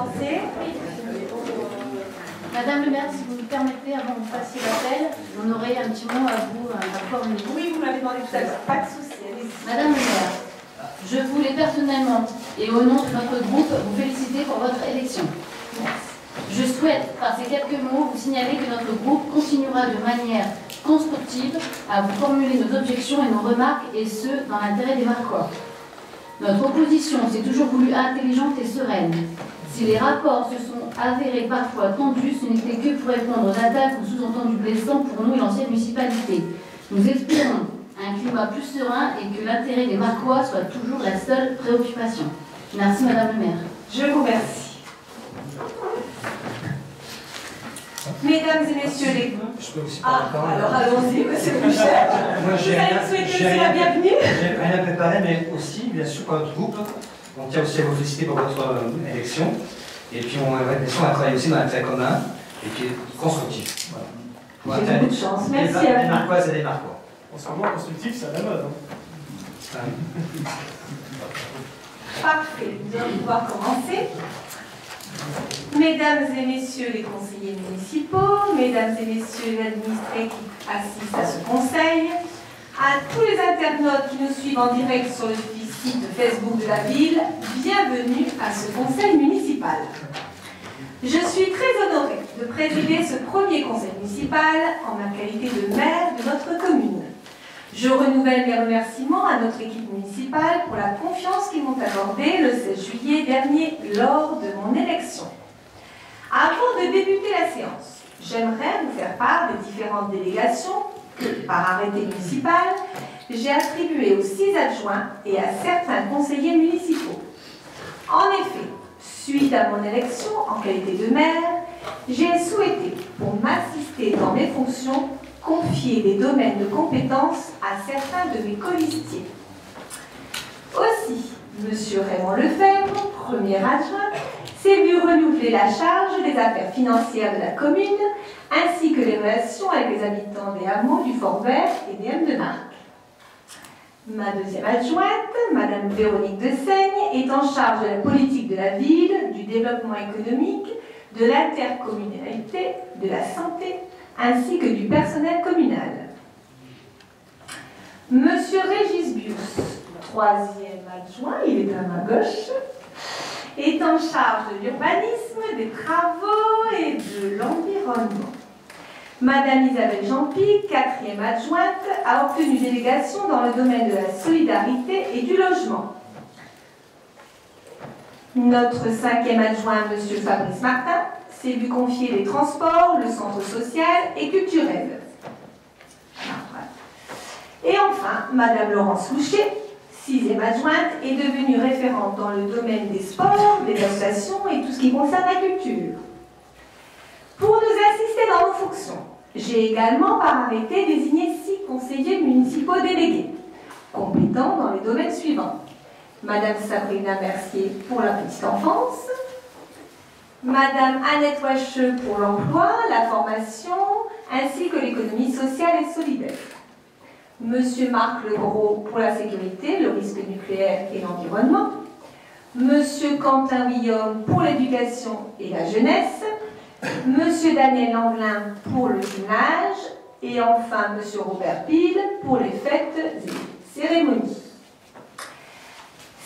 commencer. Madame le maire, si vous me permettez, avant que vous fassiez l'appel, on aurait un petit mot à vous formuler. Oui, vous m'avez demandé tout à l'heure, pas de souci. Madame le maire, je voulais personnellement et au nom de notre groupe vous féliciter pour votre élection. Je souhaite, par ces quelques mots, vous signaler que notre groupe continuera de manière constructive à vous formuler nos objections et nos remarques, et ce, dans l'intérêt des Marquois. Notre opposition s'est toujours voulue intelligente et sereine. Si les rapports se sont avérés parfois tendus, ce n'était que pour répondre aux attaques ou sous-entendus blessants pour nous et l'ancienne municipalité. Nous espérons un climat plus serein et que l'intérêt des Marquois soit toujours la seule préoccupation. Merci Madame le maire. Je vous remercie. Mesdames et messieurs les... Je peux aussi parler quand même. Alors allons-y, monsieur Boucher. Moi, Vous allez souhaiter aussi la bienvenue. J'ai rien préparé, mais aussi, bien sûr, pour notre groupe, on tient aussi à vous féliciter pour votre élection. Et puis, on va travailler aussi dans l'intérêt commun et qui est constructif. Voilà. J'ai beaucoup de chance. Merci à Les vous. Marquoises et les Marquois. En ce moment, constructif, c'est à la mode. Parfait, nous allons pouvoir commencer. Mesdames et messieurs les conseillers municipaux, mesdames et messieurs les administrés qui assistent à ce conseil, à tous les internautes qui nous suivent en direct sur le site Facebook de la ville, bienvenue à ce conseil municipal. Je suis très honorée de présider ce premier conseil municipal en ma qualité de maire de notre commune. Je renouvelle mes remerciements à notre équipe municipale pour la confiance qu'ils m'ont accordée le 16 juillet dernier lors de mon élection. Avant de débuter la séance, j'aimerais vous faire part des différentes délégations que, par arrêté municipal, j'ai attribuées aux 6 adjoints et à certains conseillers municipaux. En effet, suite à mon élection en qualité de maire, j'ai souhaité, pour m'assister dans mes fonctions, confier des domaines de compétences à certains de mes colistiers. Aussi, M. Raymond Lefebvre, premier adjoint, s'est vu renouveler la charge des affaires financières de la commune, ainsi que les relations avec les habitants des hameaux du Fort-Vert et des Hem de Marque. Ma deuxième adjointe, Mme Véronique de Seigne, est en charge de la politique de la ville, du développement économique, de l'intercommunalité, de la santé, ainsi que du personnel communal. Monsieur Régis Bius, troisième adjoint, il est à ma gauche, est en charge de l'urbanisme, des travaux et de l'environnement. Madame Isabelle Jean-Pic, quatrième adjointe, a obtenu délégation dans le domaine de la solidarité et du logement. Notre cinquième adjoint, monsieur Fabrice Martin, s'est vu confier les transports, le centre social et culturel. Et enfin, Madame Laurence Louchet, sixième adjointe, est devenue référente dans le domaine des sports, des associations et tout ce qui concerne la culture. Pour nous assister dans nos fonctions, j'ai également par arrêté désigné 6 conseillers municipaux délégués, compétents dans les domaines suivants. Madame Sabrina Mercier pour la petite enfance, Madame Annette Wacheux pour l'emploi, la formation, ainsi que l'économie sociale et solidaire. Monsieur Marc Legros pour la sécurité, le risque nucléaire et l'environnement. Monsieur Quentin Guillaume pour l'éducation et la jeunesse. Monsieur Daniel Langlin pour le gymnase. Et enfin Monsieur Robert Pile pour les fêtes et cérémonies.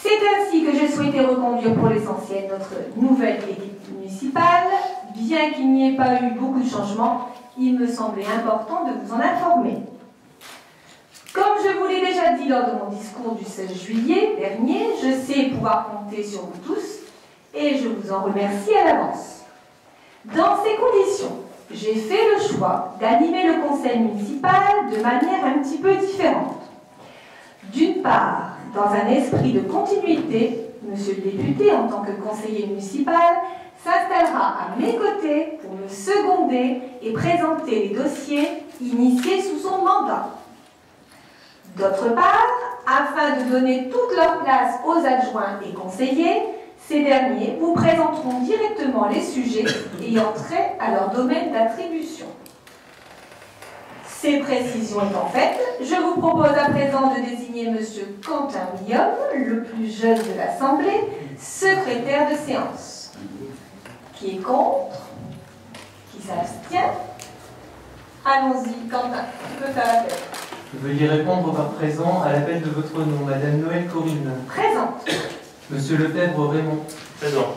C'est ainsi que j'ai souhaité reconduire pour l'essentiel notre nouvelle équipe municipale. Bien qu'il n'y ait pas eu beaucoup de changements, il me semblait important de vous en informer. Comme je vous l'ai déjà dit lors de mon discours du 16 juillet dernier, je sais pouvoir compter sur vous tous et je vous en remercie à l'avance. Dans ces conditions, j'ai fait le choix d'animer le conseil municipal de manière un petit peu différente. D'une part, dans un esprit de continuité, monsieur le député, en tant que conseiller municipal, s'installera à mes côtés pour me seconder et présenter les dossiers initiés sous son mandat. D'autre part, afin de donner toute leur place aux adjoints et conseillers, ces derniers vous présenteront directement les sujets ayant trait à leur domaine d'attribution. Ces précisions étant faites, je vous propose à présent de désigner M. Quentin Guillaume, le plus jeune de l'Assemblée, secrétaire de séance. Qui est contre? Qui s'abstient? Allons-y, Quentin, tu peux faire l'appel. Veuillez répondre par présent à l'appel de votre nom. Madame Noël Corinne. Présente. Monsieur Lefebvre Raymond. Présent.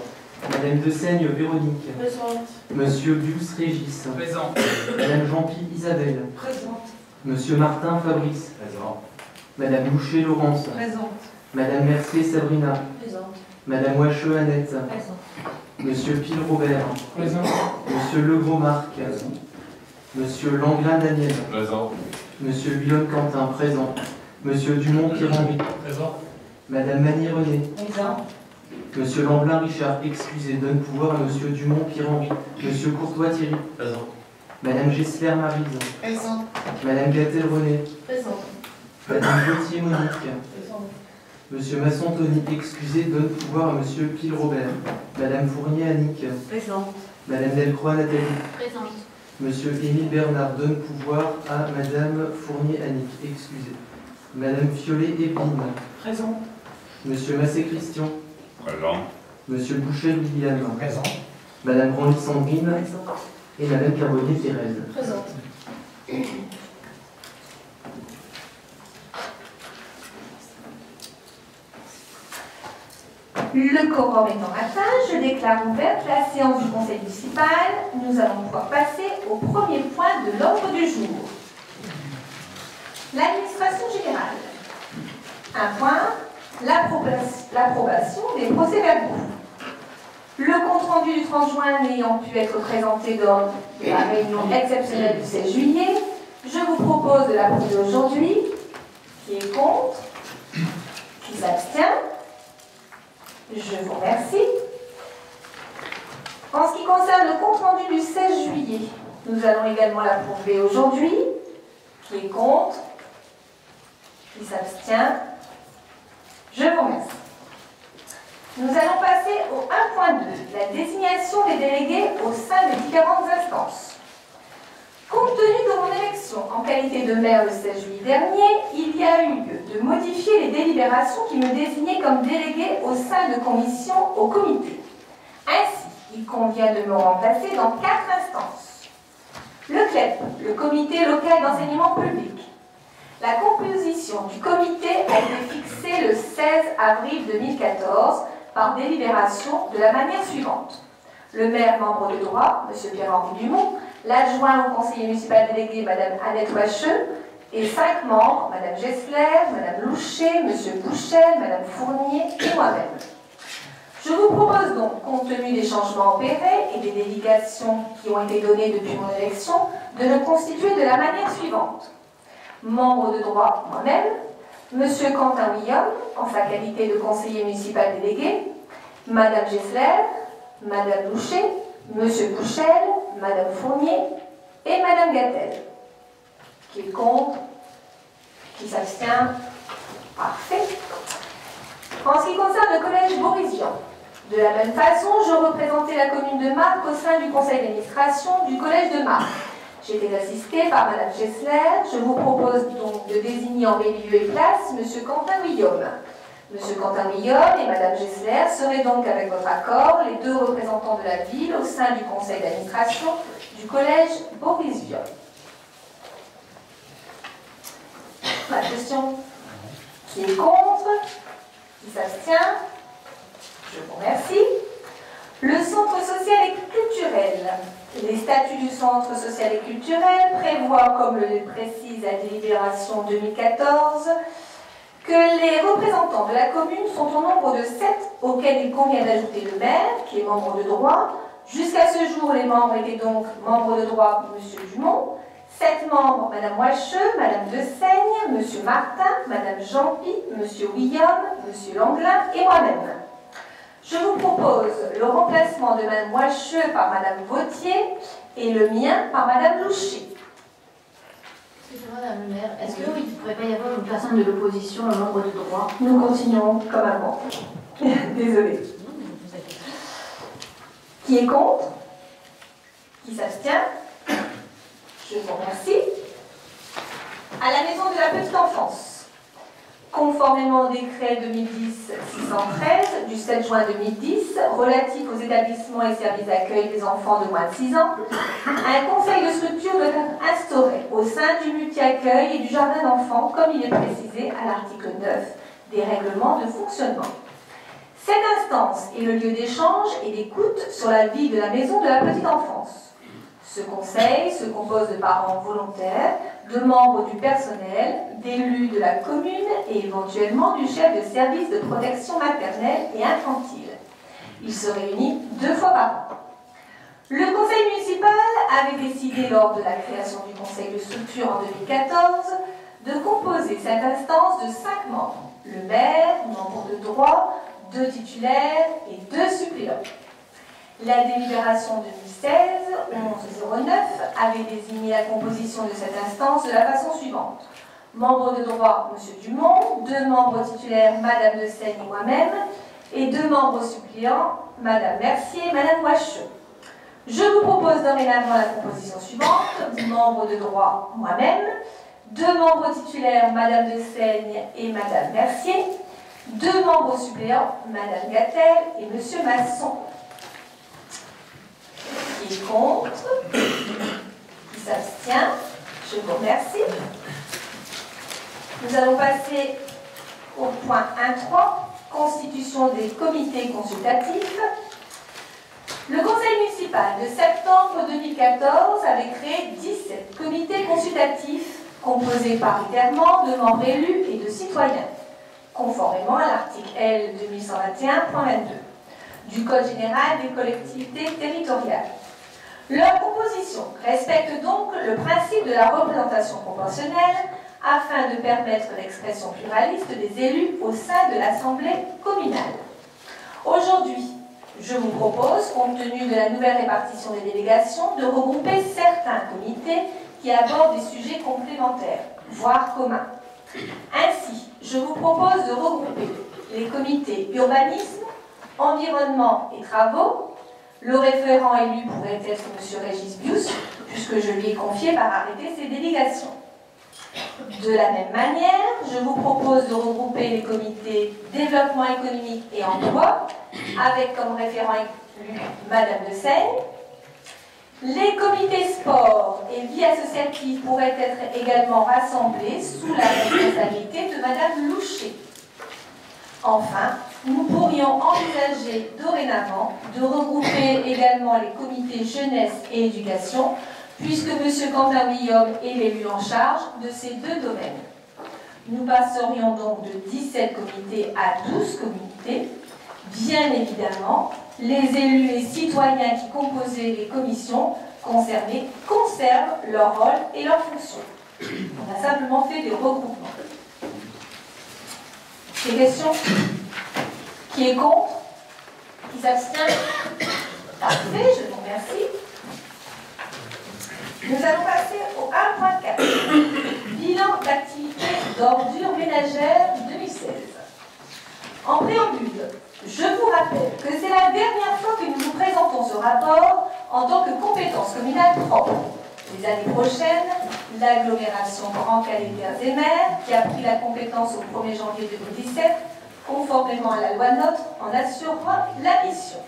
Madame Dessaigne Véronique. Présente. Monsieur Bius Régis. Présent. Madame Jean-Pi Isabelle. Présente. Monsieur Martin Fabrice. Présent. Madame Boucher Laurence. Présente. Madame Mercier Sabrina. Présente. Madame Wacheux Annette. Présente. Monsieur Pile Robert. Présent. Monsieur Legros Marc. Monsieur Langlin Daniel. Présent. Monsieur Guillaume Quentin. Présent. Monsieur Dumont Pierre-Henri. Présent. Madame Mani René. Présent. Monsieur Lamblin Richard, excusez, donne pouvoir à Monsieur Dumont Pierre-Henri. Monsieur Courtois Thierry. Présent. Madame Gessler Maryse. Présente. Madame Gattel René. Présente. Madame Gauthier Monique. Présente. Monsieur Masson Tony, excusez, donne pouvoir à Monsieur Pile Robert. Madame Fournier Annick. Présente. Madame Delcroix Nathalie. Présente. Monsieur Émile Bernard, donne pouvoir à Madame Fournier Annick, excusez. Madame Violet Épine. Présente. Monsieur Massé Christian. Présent. Monsieur Boucher William. Présent. Madame Branly Sandrine. Présente. Et Madame Carbonnier Thérèse. Présente. Le quorum étant atteint, je déclare ouverte la séance du conseil municipal. Nous allons pouvoir passer au premier point de l'ordre du jour. L'administration générale. Un point, l'approbation des procès-verbaux. Le compte-rendu du 30 juin n'ayant pu être présenté lors de la réunion exceptionnelle du 16 juillet, je vous propose de l'approuver aujourd'hui. Qui est contre? Qui s'abstient? Je vous remercie. En ce qui concerne le compte-rendu du 16 juillet, nous allons également l'approuver aujourd'hui. Qui est contre? Qui s'abstient? Je vous remercie. Nous allons passer au 1.2, la désignation des délégués au sein des différentes instances. Compte tenu de mon élection en qualité de maire le 16 juillet dernier, il y a eu lieu de modifier les délibérations qui me désignaient comme délégué au sein de commissions au comité. Ainsi, il convient de me remplacer dans 4 instances. Le CLEP, le comité local d'enseignement public. La composition du comité a été fixée le 16 avril 2014 par délibération de la manière suivante. Le maire membre de droit, M. Pierre-Henri Dumont, l'adjoint au conseiller municipal délégué, Mme Annette Wacheux, et 5 membres, Mme Gessler, Mme Loucher, M. Bouchel, Mme Fournier et moi-même. Je vous propose donc, compte tenu des changements opérés et des délégations qui ont été données depuis mon élection, de me constituer de la manière suivante. Membre de droit, moi-même, M. Quentin William, en sa qualité de conseiller municipal délégué, Mme Gessler, Mme Loucher, M. Bouchel, Mme Fournier et Mme Gattel. Qui est contre? Qui s'abstient? Parfait. En ce qui concerne le collège Boris-Vian, de la même façon, je représentais la commune de Marc au sein du conseil d'administration du collège de Marc. J'ai été assistée par Mme Gessler. Je vous propose donc de désigner en mes lieux et place M. Quentin William. M. Quentin William et Mme Gessler seraient donc, avec votre accord, les 2 représentants de la ville au sein du conseil d'administration du collège Boris-Vian. Pas de question? Qui est contre? Qui s'abstient? Je vous remercie. Le centre social et culturel. Les statuts du centre social et culturel prévoient, comme le précise la délibération 2014, que les représentants de la commune sont au nombre de 7, auxquels il convient d'ajouter le maire, qui est membre de droit. Jusqu'à ce jour, les membres étaient donc membres de droit M. Dumont, 7 membres Mme Wacheux, Mme Dessaigne, M. Martin, Mme Jean-Pi, M. William, M. Langlin et moi-même. Je vous propose le remplacement de Mme Wacheux par Mme Vautier et le mien par Mme Loucher. Excusez-moi, Madame le maire, est-ce qu'il ne pourrait pas y avoir une personne de l'opposition, un membre de droit? Nous continuons comme avant. Désolée. Qui est contre? Qui s'abstient? Je vous remercie. À la maison de la petite enfance, conformément au décret 2010-613 du 7 juin 2010 relatif aux établissements et services d'accueil des enfants de moins de 6 ans, un conseil de structure doit être instauré au sein du multi-accueil et du jardin d'enfants, comme il est précisé à l'article 9 des règlements de fonctionnement. Cette instance est le lieu d'échange et d'écoute sur la vie de la maison de la petite enfance. Ce conseil se compose de parents volontaires, de membres du personnel, d'élus de la commune et éventuellement du chef de service de protection maternelle et infantile. Il se réunit 2 fois par an. Le conseil municipal avait décidé lors de la création du conseil de structure en 2014 de composer cette instance de 5 membres. Le maire, membre de droit, 2 titulaires et 2 suppléants. La délibération 2016-1109 avait désigné la composition de cette instance de la façon suivante. Membre de droit, M. Dumont, 2 membres titulaires, Mme de Seigne et moi-même, et 2 membres suppléants, Mme Mercier et Mme Wacheux. Je vous propose dorénavant la composition suivante. Membre de droit, moi-même, 2 membres titulaires, Mme de Seigne et Mme Mercier, 2 membres suppléants, Mme Gattel et M. Masson. Qui est contre? Qui s'abstient? Je vous remercie. Nous allons passer au point 1.3, constitution des comités consultatifs. Le conseil municipal de septembre 2014 avait créé 17 comités consultatifs composés paritairement de membres élus et de citoyens, conformément à l'article L. 2121.22 du Code général des collectivités territoriales. Leur composition respecte donc le principe de la représentation proportionnelle afin de permettre l'expression pluraliste des élus au sein de l'Assemblée communale. Aujourd'hui, je vous propose, compte tenu de la nouvelle répartition des délégations, de regrouper certains comités qui abordent des sujets complémentaires, voire communs. Ainsi, je vous propose de regrouper les comités urbanisme, environnement et travaux. Le référent élu pourrait être M. Régis Bius, puisque je lui ai confié par arrêté ses délégations. De la même manière, je vous propose de regrouper les comités développement économique et emploi, avec comme référent élu Madame de Seigne. Les comités sport et vie associative pourraient être également rassemblés sous la responsabilité de Madame Loucher. Enfin, nous pourrions envisager dorénavant de regrouper également les comités jeunesse et éducation, puisque M. Quentin-Guillaume est l'élu en charge de ces 2 domaines. Nous passerions donc de 17 comités à 12 comités. Bien évidemment, les élus et citoyens qui composaient les commissions concernées conservent leur rôle et leurs fonctions. On a simplement fait des regroupements. Des questions? Qui est contre? Qui s'abstient? Parfait, je vous remercie. Nous allons passer au 1.4. Bilan d'activité d'ordures ménagères 2016. En préambule, je vous rappelle que c'est la dernière fois que nous vous présentons ce rapport en tant que compétence communale propre. Les années prochaines, l'agglomération Grand Calais-Terre-et-Mer, qui a pris la compétence au 1er janvier 2017, conformément à la loi NOTRe, en assurera la mission.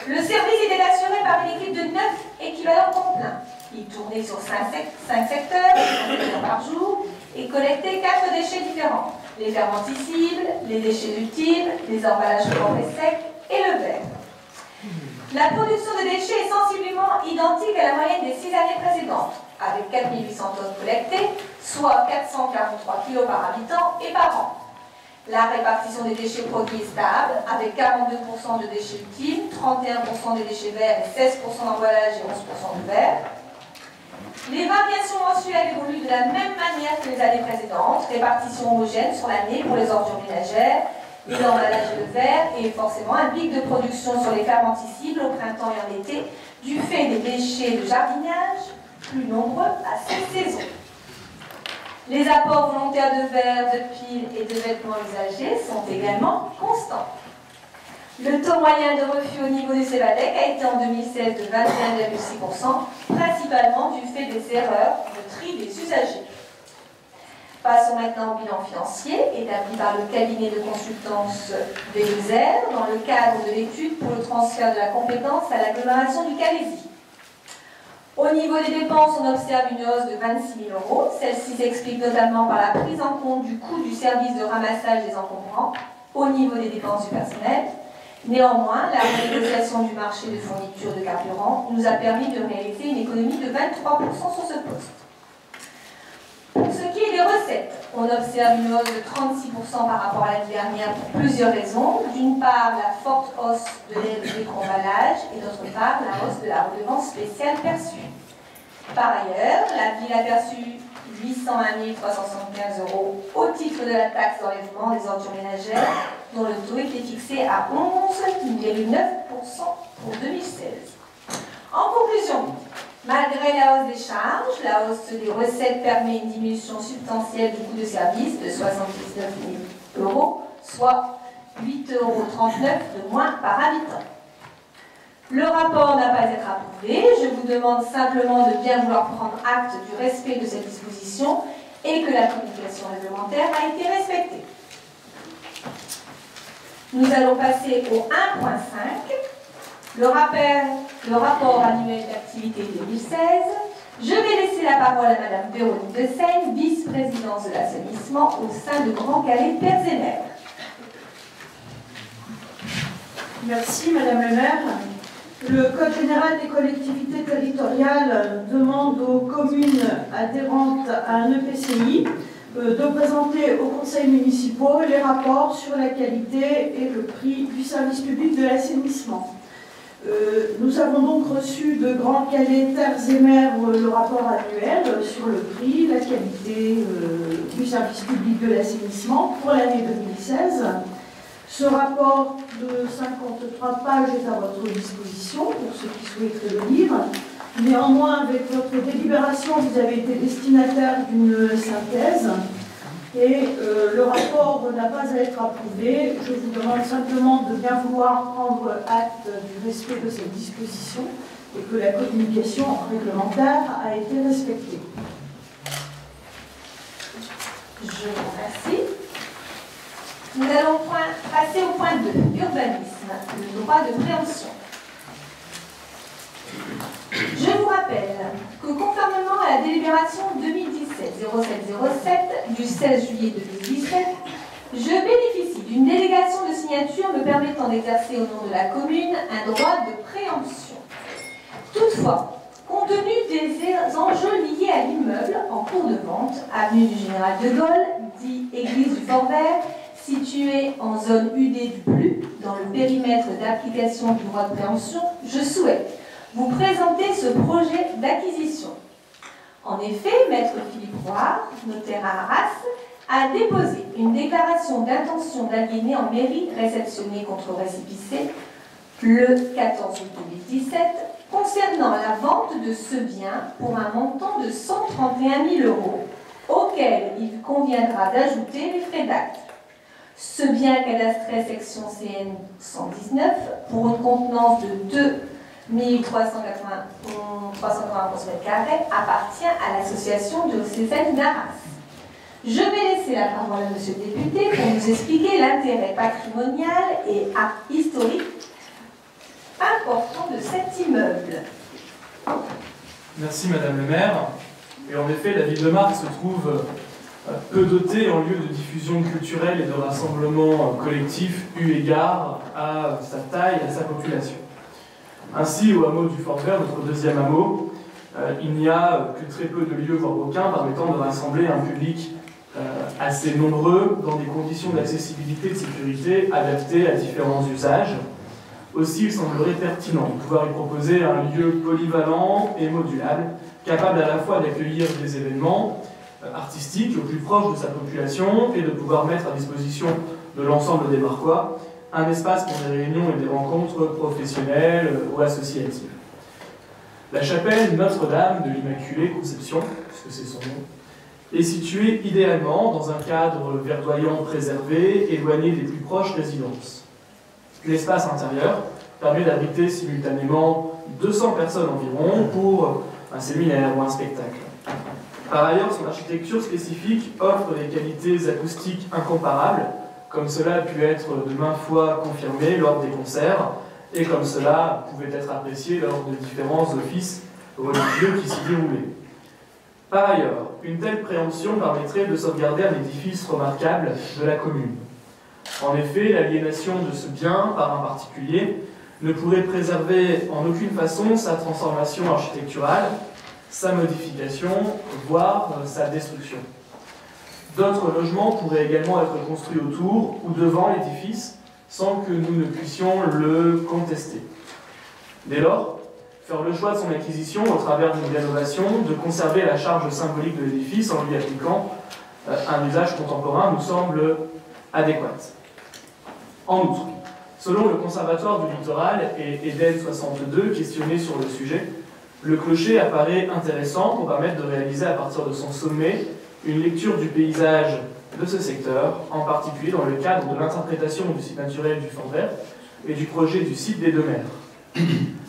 Le service était assuré par une équipe de 9 équivalents temps plein. Il tournait sur 5 secteurs, 5 heures par jour, et collectait 4 déchets différents. Les fermenticibles, les déchets utiles, les emballages propres et secs, et le verre. La production de déchets est sensiblement identique à la moyenne des 6 années précédentes, avec 4800 tonnes collectées, soit 443 kg par habitant et par an. La répartition des déchets produits est stable, avec 42% de déchets utiles, 31% de déchets verts et 16% d'emballage et 11% de verre. Les variations mensuelles évoluent de la même manière que les années précédentes, répartition homogène sur l'année pour les ordures ménagères, les emballages de verre et forcément un pic de production sur les fermenticibles au printemps et en été, du fait des déchets de jardinage plus nombreux à cette saison. Les apports volontaires de verre, de piles et de vêtements usagés sont également constants. Le taux moyen de refus au niveau du CEVADEC a été en 2016 de 21,6%, principalement du fait des erreurs de tri des usagers. Passons maintenant au bilan financier, établi par le cabinet de consultance Velozer dans le cadre de l'étude pour le transfert de la compétence à l'agglomération du Calaisis. Au niveau des dépenses, on observe une hausse de 26 000 €. Celle-ci s'explique notamment par la prise en compte du coût du service de ramassage des encombrants au niveau des dépenses du personnel. Néanmoins, la renégociation du marché de fourniture de carburant nous a permis de réaliser une économie de 23% sur ce poste. Pour ce qui est des recettes, on observe une hausse de 36% par rapport à l'année dernière pour plusieurs raisons. D'une part, la forte hausse de l'aide des emballage et d'autre part, la hausse de la redevance spéciale perçue. Par ailleurs, la ville a perçu 801 375 € au titre de la taxe d'enlèvement des ordures ménagères, dont le taux était fixé à 11,9% pour 2016. En conclusion, malgré la hausse des charges, la hausse des recettes permet une diminution substantielle du coût de service de 79 000 €, soit 8,39 € de moins par habitant. Le rapport n'a pas à être approuvé. Je vous demande simplement de bien vouloir prendre acte du respect de cette disposition et que la communication réglementaire a été respectée. Nous allons passer au 1.5. Le rapport annuel d'activité 2016. Je vais laisser la parole à Madame Véronique de Seine, vice-présidente de l'assainissement au sein de Grand Calais Terres et Mers. Merci Madame le maire. Le Code général des collectivités territoriales demande aux communes adhérentes à un EPCI de présenter aux conseils municipaux les rapports sur la qualité et le prix du service public de l'assainissement. Nous avons donc reçu de Grand Calais Terres et Mers le rapport annuel sur le prix, la qualité du service public de l'assainissement pour l'année 2016. Ce rapport de 53 pages est à votre disposition pour ceux qui souhaiteraient le lire. Néanmoins, avec votre délibération, vous avez été destinataire d'une synthèse et le rapport n'a pas à être approuvé. Je vous demande simplement de bien vouloir prendre acte du respect de cette disposition et que la communication réglementaire a été respectée. Je vous remercie. Nous allons passer au point 2, urbanisme, le droit de préemption. Je vous rappelle que conformément à la délibération 2017-0707 du 16 juillet 2017, je bénéficie d'une délégation de signature me permettant d'exercer au nom de la commune un droit de préemption. Toutefois, compte tenu des enjeux liés à l'immeuble en cours de vente, avenue du Général de Gaulle, dit église du Fort-Vert, situé en zone UD du Plus, dans le périmètre d'application du droit de préemption, je souhaite vous présenter ce projet d'acquisition. En effet, Maître Philippe Roy, notaire à Arras, a déposé une déclaration d'intention d'aliéner en mairie réceptionnée contre récépissé le 14 août 2017 concernant la vente de ce bien pour un montant de 131 000 €, auquel il conviendra d'ajouter les frais d'acte. Ce bien cadastré section CN 119 pour une contenance de 2 391 m² appartient à l'association diocésaine d'Arras. Je vais laisser la parole à Monsieur le député pour nous expliquer l'intérêt patrimonial et historique important de cet immeuble. Merci Madame le maire. Et en effet, la ville de Marcq se trouve peu dotée en lieu de diffusion culturelle et de rassemblement collectif eu égard à sa taille et à sa population. Ainsi, au hameau du Fort-Vert, notre deuxième hameau, il n'y a que très peu de lieux, voire aucun, permettant de rassembler un public assez nombreux dans des conditions d'accessibilité et de sécurité adaptées à différents usages. Aussi, il semblerait pertinent de pouvoir y proposer un lieu polyvalent et modulable, capable à la fois d'accueillir des événements artistiques au plus proche de sa population et de pouvoir mettre à disposition de l'ensemble des Marquois un espace pour des réunions et des rencontres professionnelles ou associatives. La chapelle Notre-Dame de l'Immaculée Conception, puisque c'est son nom, est située idéalement dans un cadre verdoyant préservé, éloigné des plus proches résidences. L'espace intérieur permet d'abriter simultanément 200 personnes environ pour un séminaire ou un spectacle. Par ailleurs, son architecture spécifique offre des qualités acoustiques incomparables, comme cela a pu être de maintes fois confirmé lors des concerts, et comme cela pouvait être apprécié lors de différents offices religieux qui s'y déroulaient. Par ailleurs, une telle préemption permettrait de sauvegarder un édifice remarquable de la commune. En effet, l'aliénation de ce bien par un particulier ne pourrait préserver en aucune façon sa transformation architecturale, sa modification, voire sa destruction. D'autres logements pourraient également être construits autour ou devant l'édifice sans que nous ne puissions le contester. Dès lors, faire le choix de son acquisition au travers d'une rénovation, de conserver la charge symbolique de l'édifice en lui appliquant un usage contemporain nous semble adéquat. En outre, selon le Conservatoire du Littoral et Eden 62, questionné sur le sujet, le clocher apparaît intéressant pour permettre de réaliser à partir de son sommet une lecture du paysage de ce secteur, en particulier dans le cadre de l'interprétation du site naturel du Fort Vert et du projet du site des Deux Mers.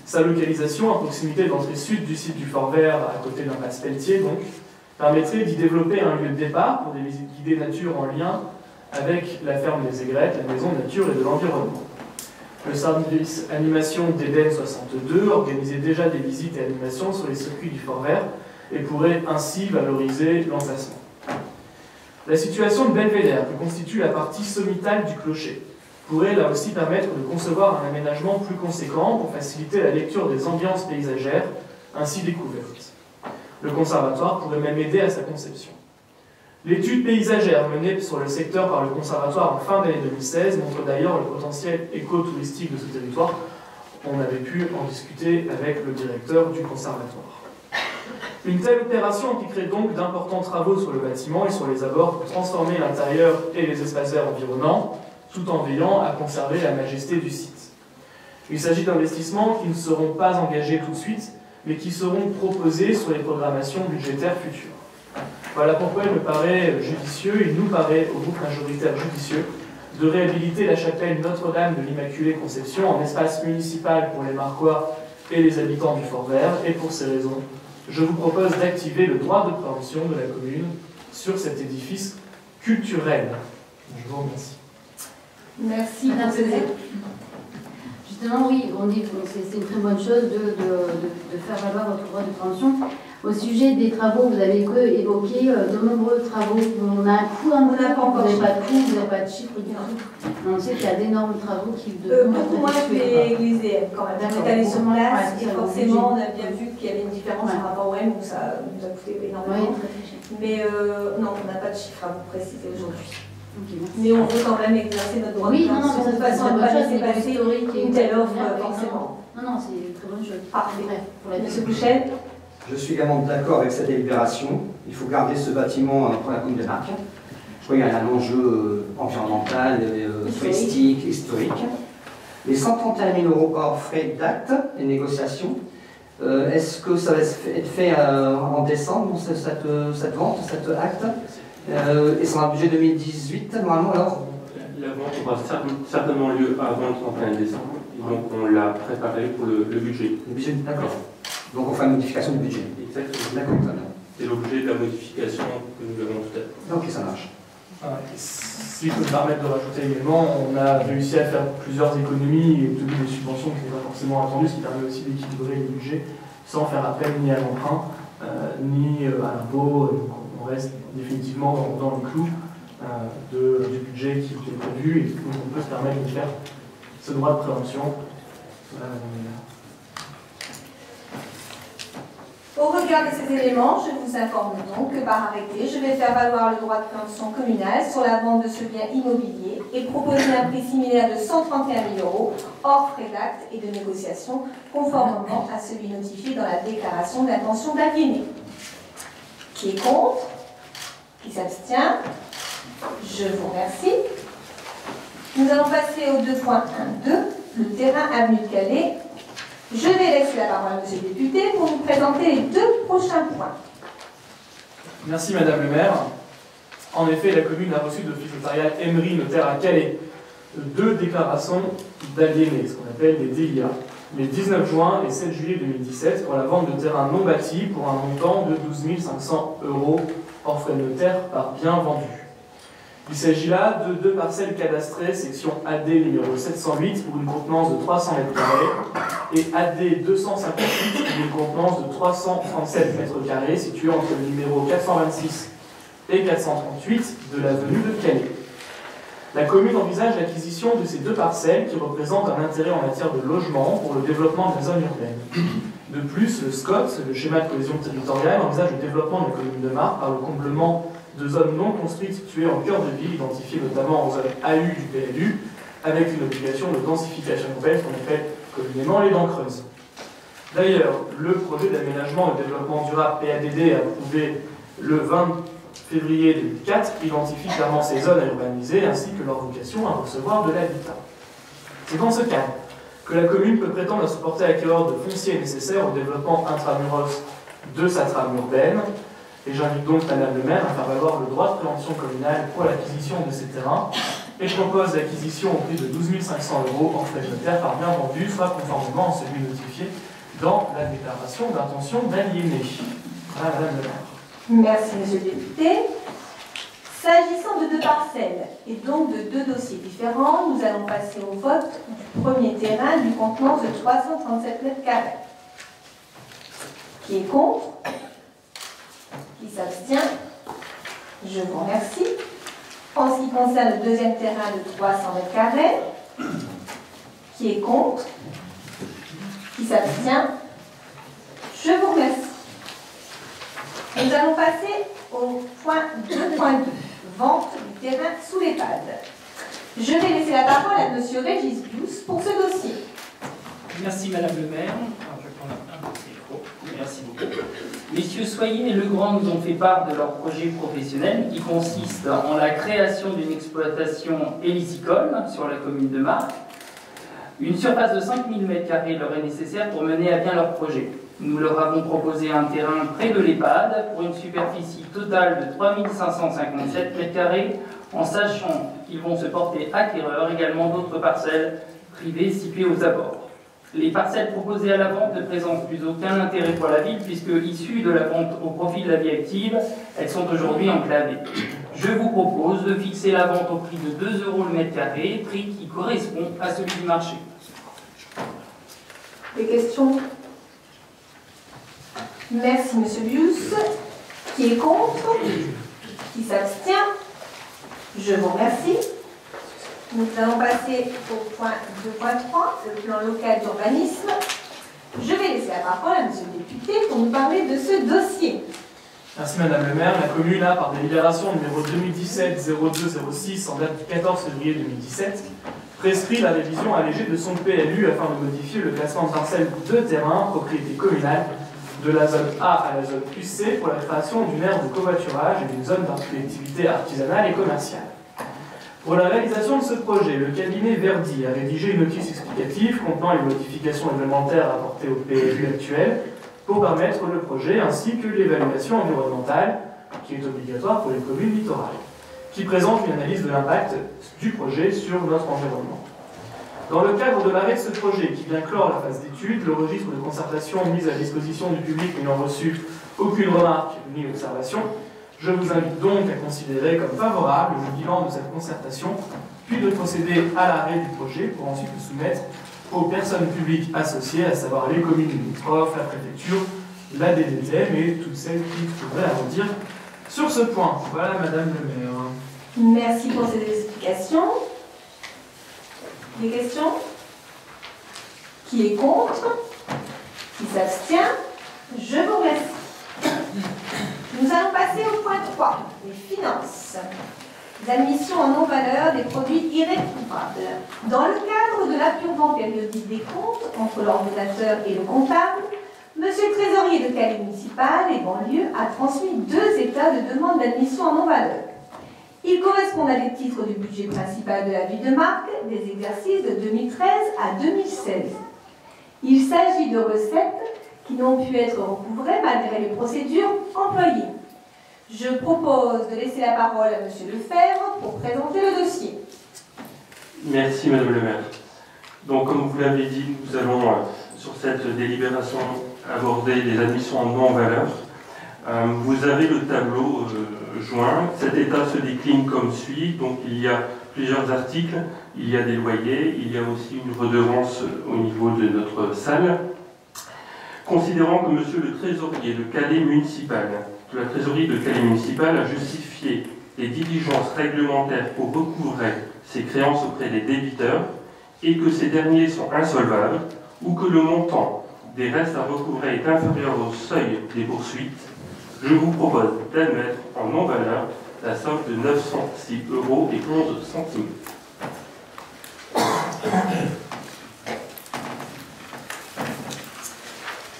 Sa localisation à proximité de l'entrée sud du site du Fort Vert, à côté d'un place Pelletier, donc, permettrait d'y développer un lieu de départ pour des visites guidées nature en lien avec la ferme des Aigrettes, la maison nature et de l'environnement. Le service animation d'Eden 62 organisait déjà des visites et animations sur les circuits du Fort Vert et pourrait ainsi valoriser l'emplacement. La situation de Belvédère, que constitue la partie sommitale du clocher, pourrait là aussi permettre de concevoir un aménagement plus conséquent pour faciliter la lecture des ambiances paysagères ainsi découvertes. Le conservatoire pourrait même aider à sa conception. L'étude paysagère menée sur le secteur par le conservatoire en fin d'année 2016 montre d'ailleurs le potentiel écotouristique de ce territoire. On avait pu en discuter avec le directeur du conservatoire. Une telle opération impliquerait donc d'importants travaux sur le bâtiment et sur les abords pour transformer l'intérieur et les espaces verts environnants, tout en veillant à conserver la majesté du site. Il s'agit d'investissements qui ne seront pas engagés tout de suite, mais qui seront proposés sur les programmations budgétaires futures. Voilà pourquoi il me paraît judicieux, il nous paraît au groupe majoritaire judicieux, de réhabiliter la chapelle Notre-Dame de l'Immaculée Conception en espace municipal pour les Marcois et les habitants du Fort Vert, et pour ces raisons, je vous propose d'activer le droit de préemption de la commune sur cet édifice culturel. Je vous remercie. Merci, Madame Senet. Justement, oui, c'est une très bonne chose de faire valoir votre droit de préemption. Au sujet des travaux, vous avez évoqué de nombreux travaux. On a un coût, On n'a pas encore vous n'avez pas de coût, vous n'avez pas de chiffre du tout. On sait qu'il y a d'énormes travaux qui beaucoup moins que l'église quand même. On est allé sur place et Ouais, forcément on a bien vu qu'il y avait une différence par rapport au M où ça nous a coûté énormément. Oui, très cher. Mais non, on n'a pas de chiffre à vous préciser aujourd'hui. Okay, mais on veut quand même exercer notre droit de préemption de façon à ne pas laisser passer une telle offre forcément. Non, c'est une très bonne chose. Parfait. Pour la Monsieur Bouchet. Je suis également d'accord avec cette délibération. Il faut garder ce bâtiment pour la commune de Marc. Je crois qu'il y a un enjeu environnemental, touristique, historique. Les 131 000 € hors frais d'acte et négociations, est-ce que ça va être fait en décembre, cette vente, cet acte et c'est un budget 2018, normalement alors? La vente aura certainement lieu avant le 31 décembre, et donc on l'a préparé pour le budget. Le budget, d'accord. Donc on fait une modification du budget. Exactement. D'accord, très bien. C'est l'objet de la modification que nous avons tout à l'heure. Ok, ça marche. Si je peux me permettre de rajouter également, on a réussi à faire plusieurs économies et obtenu des subventions qui n'étaient pas forcément attendues, ce qui permet aussi d'équilibrer le budget sans faire appel ni à l'emprunt, ni à l'impôt. Donc on reste définitivement dans le clou du budget qui était prévu et donc on peut se permettre de faire ce droit de préemption. Au regard de ces éléments, je vous informe donc que par arrêté, je vais faire valoir le droit de préemption communal sur la vente de ce bien immobilier et proposer un prix similaire de 131 000 € hors frais d'acte et de négociation, conformément à celui notifié dans la déclaration d'intention d'aliéner. Qui est contre? Qui s'abstient? Je vous remercie. Nous allons passer au 2.1.2, le terrain avenue de Calais. Je vais laisser la parole à M. le député pour vous présenter les deux prochains points. Merci Madame le maire. En effet, la commune a reçu d'office notarial Emery, notaire à Calais, deux déclarations d'aliénés, ce qu'on appelle des DIA, les 19 juin et 7 juillet 2017 pour la vente de terrains non bâtis pour un montant de 12 500 € hors frais de notaire par bien vendu. Il s'agit là de 2 parcelles cadastrées, section AD numéro 708 pour une contenance de 300 m² et AD 258 pour une contenance de 337 m² située entre le numéro 426 et 438 de l'avenue de Calais. La commune envisage l'acquisition de ces 2 parcelles qui représentent un intérêt en matière de logement pour le développement de la zone urbaine. De plus, le SCOT, le schéma de cohésion territoriale, envisage le développement de la commune de Marcq par le comblement de zones non construites situées en cœur de ville, identifiées notamment en zone AU du PLU, avec une obligation de densification urbaine qu'on appelle communément les dents creuses. D'ailleurs, le projet d'aménagement et de développement durable PADD approuvé le 20 février 2004 identifie clairement ces zones à urbaniser ainsi que leur vocation à recevoir de l'habitat. C'est dans ce cadre que la commune peut prétendre à se porter acquéreur de foncier nécessaire au développement intramuros de sa trame urbaine. Et j'invite donc Madame le maire à faire valoir le droit de préemption communale pour l'acquisition de ces terrains et propose l'acquisition au prix de 12 500 € en frais de notaire par bien vendu, soit conformément à celui notifié dans la déclaration d'intention d'aliéner. Voilà, Madame le maire. Merci, Monsieur le député. S'agissant de 2 parcelles et donc de 2 dossiers différents, nous allons passer au vote du premier terrain du contenance de 337 m². Qui est contre? Qui s'abstient? Je vous remercie. En ce qui concerne le deuxième terrain de 300 m², qui est contre? Qui s'abstient? Je vous remercie. Nous allons passer au point 2.2, vente du terrain sous l'EHPAD. Je vais laisser la parole à M. Régis Bius pour ce dossier. Merci Madame le maire. Alors, je prends un micro. Merci beaucoup. Messieurs Soyer et Legrand nous ont fait part de leur projet professionnel qui consiste en la création d'une exploitation hélicicole sur la commune de Marcq. Une surface de 5000 m² leur est nécessaire pour mener à bien leur projet. Nous leur avons proposé un terrain près de l'EHPAD pour une superficie totale de 3557 m², en sachant qu'ils vont se porter acquéreurs également d'autres parcelles privées situées aux abords. Les parcelles proposées à la vente ne présentent plus aucun intérêt pour la ville puisque, issues de la vente au profit de la vie active, elles sont aujourd'hui enclavées. Je vous propose de fixer la vente au prix de 2 € le m², prix qui correspond à celui du marché. Des questions? Merci, Monsieur Bius. Qui est contre? Qui s'abstient? Je vous remercie. Nous allons passer au point 2.3, le plan local d'urbanisme. Je vais laisser la parole à Monsieur le député pour nous parler de ce dossier. Merci Madame le maire. La commune a, par délibération numéro 2017-0206 en date du 14 février 2017, prescrit la révision allégée de son PLU afin de modifier le classement de parcelles de terrain, propriété communale, de la zone A à la zone UC pour la création d'une aire de covoiturage et d'une zone d'activité artisanale et commerciale. Pour la réalisation de ce projet, le cabinet Verdi a rédigé une notice explicative contenant les modifications réglementaires apportées au PLU actuel pour permettre le projet ainsi que l'évaluation environnementale qui est obligatoire pour les communes littorales, qui présente une analyse de l'impact du projet sur notre environnement. Dans le cadre de l'arrêt de ce projet qui vient clore la phase d'étude, le registre de concertation mis à disposition du public n'ayant reçu aucune remarque ni observation, je vous invite donc à considérer comme favorable le bilan de cette concertation, puis de procéder à l'arrêt du projet pour ensuite le soumettre aux personnes publiques associées, à savoir les communes limitrophes, la préfecture, la DDTM et toutes celles qui voudraient en dire sur ce point. Voilà, Madame le maire. Merci pour ces explications. Des questions? Qui est contre? Qui s'abstient? Je vous remercie. Nous allons passer au point 3, les finances. L'admission en non-valeur des produits irrécouvrables. Dans le cadre de l'appurement périodique des comptes entre l'ordonnateur et le comptable, Monsieur le trésorier de Calais municipal et banlieue a transmis 2 états de demande d'admission en non-valeur. Ils correspondent à des titres du budget principal de la ville de Marcq des exercices de 2013 à 2016. Il s'agit de recettes qui n'ont pu être recouvrées malgré les procédures employées. Je propose de laisser la parole à Monsieur Lefebvre pour présenter le dossier. Merci Madame le maire. Donc, comme vous l'avez dit, nous allons, sur cette délibération, aborder les admissions en non-valeur. Vous avez le tableau joint. Cet état se décline comme suit. Donc, il y a plusieurs articles, il y a des loyers, il y a aussi une redevance au niveau de notre salle. Considérant que Monsieur le Trésorier de Calais municipal, de la Trésorerie de Calais municipal, a justifié les diligences réglementaires pour recouvrer ses créances auprès des débiteurs et que ces derniers sont insolvables, ou que le montant des restes à recouvrer est inférieur au seuil des poursuites, je vous propose d'admettre en non-valeur la somme de 906,11 €.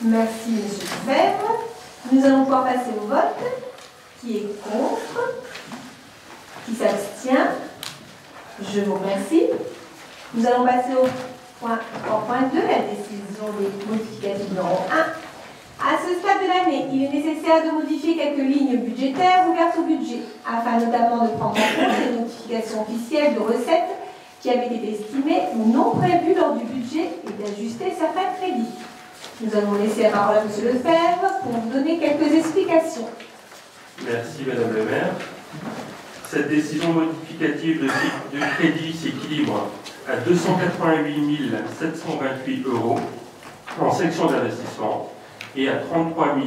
Merci, Monsieur Lefebvre. Nous allons pouvoir passer au vote. Qui est contre? Qui s'abstient? Je vous remercie. Nous allons passer au point 3.2, la décision des modificatifs numéro 1. À ce stade de l'année, il est nécessaire de modifier quelques lignes budgétaires ouvertes au budget, afin notamment de prendre en compte les notifications officielles de recettes qui avaient été estimées ou non prévues lors du budget et d'ajuster certains crédits. Nous allons laisser la parole à M. Lefebvre pour nous donner quelques explications. Merci Madame le maire. Cette décision modificative de crédit s'équilibre à 288 728 € en section d'investissement et à 33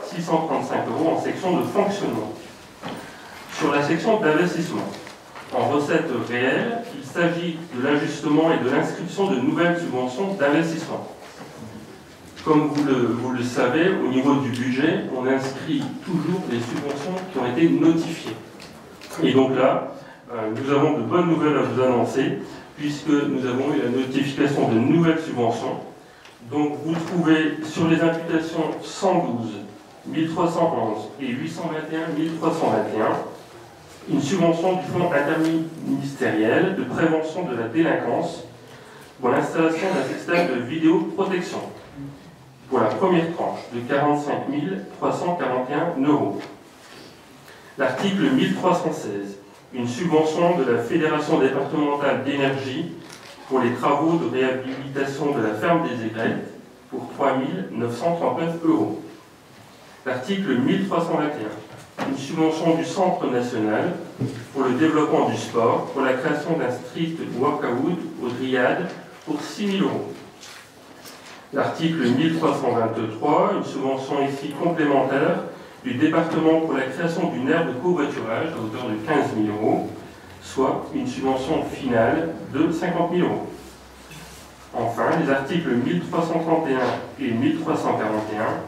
635 € en section de fonctionnement. Sur la section d'investissement, en recettes réelles, il s'agit de l'ajustement et de l'inscription de nouvelles subventions d'investissement. Comme vous le savez, au niveau du budget, on inscrit toujours les subventions qui ont été notifiées. Et donc là, nous avons de bonnes nouvelles à vous annoncer, puisque nous avons eu la notification de nouvelles subventions. Donc vous trouvez sur les imputations 112, 1311 et 821 1321 une subvention du fonds interministériel de prévention de la délinquance pour l'installation d'un système de vidéoprotection pour la première tranche de 45 341 €. L'article 1316, une subvention de la Fédération départementale d'énergie pour les travaux de réhabilitation de la ferme des Aigrettes pour 3 939 €. L'article 1321, une subvention du Centre national pour le développement du sport pour la création d'un street workout au Driade pour 6 000 €. L'article 1323, une subvention ici complémentaire du département pour la création d'une aire de covoiturage à hauteur de 15 000 €, soit une subvention finale de 50 000 €. Enfin, les articles 1331 et 1341,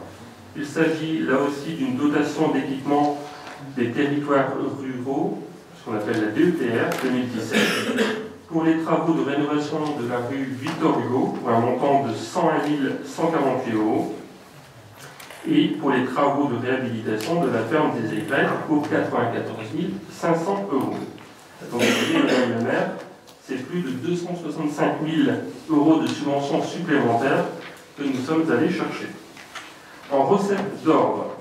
il s'agit là aussi d'une dotation d'équipement des territoires ruraux, ce qu'on appelle la DETR 2017, pour les travaux de rénovation de la rue Victor Hugo, pour un montant de 101 148 €, et pour les travaux de réhabilitation de la ferme des Aigrettes pour 94 500 €. Donc, vous voyez, Madame la maire, c'est plus de 265 000 € de subventions supplémentaires que nous sommes allés chercher. En recettes d'ordre,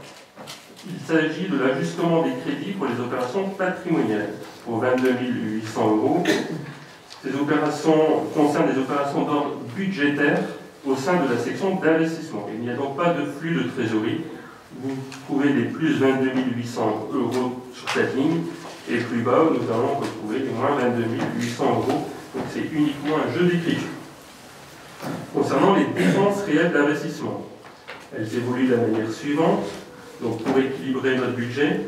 il s'agit de l'ajustement des crédits pour les opérations patrimoniales pour 22 800 €. Ces opérations concernent des opérations d'ordre budgétaire au sein de la section d'investissement. Il n'y a donc pas de flux de trésorerie. Vous trouvez les plus 22 800 € sur cette ligne, et plus bas, nous allons retrouver les moins 22 800 €. Donc c'est uniquement un jeu d'écriture. Concernant les dépenses réelles d'investissement, elles évoluent de la manière suivante. Donc pour équilibrer notre budget,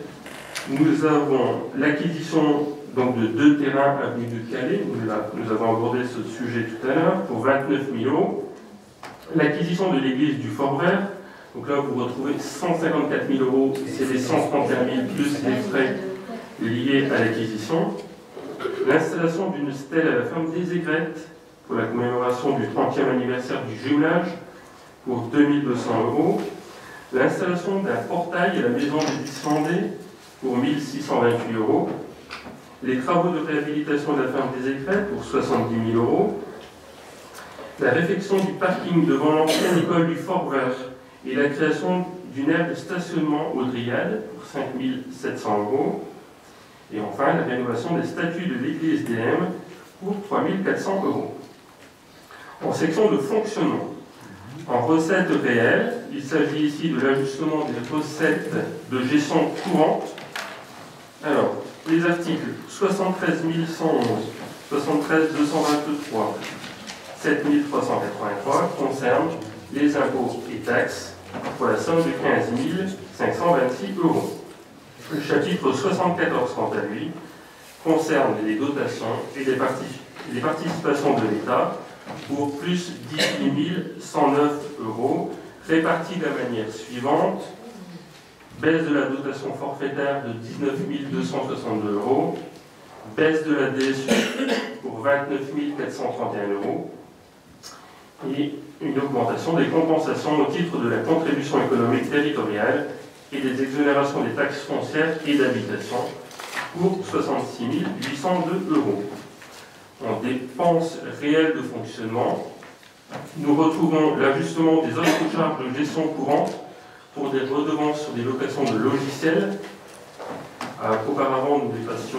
nous avons l'acquisition donc de 2 terrains avenue de Calais. Nous avons abordé ce sujet tout à l'heure pour 29 000 €. L'acquisition de l'église du Fort-Vert, donc là vous retrouvez 154 000 €, c'est les 131 000 plus les frais liés à l'acquisition. L'installation d'une stèle à la ferme des Aigrettes pour la commémoration du 30e anniversaire du jumelage pour 2 200 €. L'installation d'un portail à la maison des Islandais pour 1 628 €. Les travaux de réhabilitation de la ferme des Aigrettes pour 70 000 €. La réfection du parking devant l'ancienne école du Fort-Vert et la création d'une aire de stationnement au Driade pour 5 700 €. Et enfin, la rénovation des statues de l'église DM pour 3 400 €. En section de fonctionnement, en recettes réelles, il s'agit ici de l'ajustement des recettes de gestion courante. Alors, les articles 73 111, 73 223, 7383 concernent les impôts et taxes pour la somme de 15 526 €. Le chapitre 74, quant à lui, concerne les dotations et les participations de l'État pour plus 18 109 €, répartis de la manière suivante: baisse de la dotation forfaitaire de 19 262 €, baisse de la DSU pour 29 431 € et une augmentation des compensations au titre de la contribution économique territoriale et des exonérations des taxes foncières et d'habitation pour 66 802 €. En dépenses réelles de fonctionnement, nous retrouvons l'ajustement des autres charges de gestion courante pour des redevances sur des locations de logiciels. Auparavant, nous les passions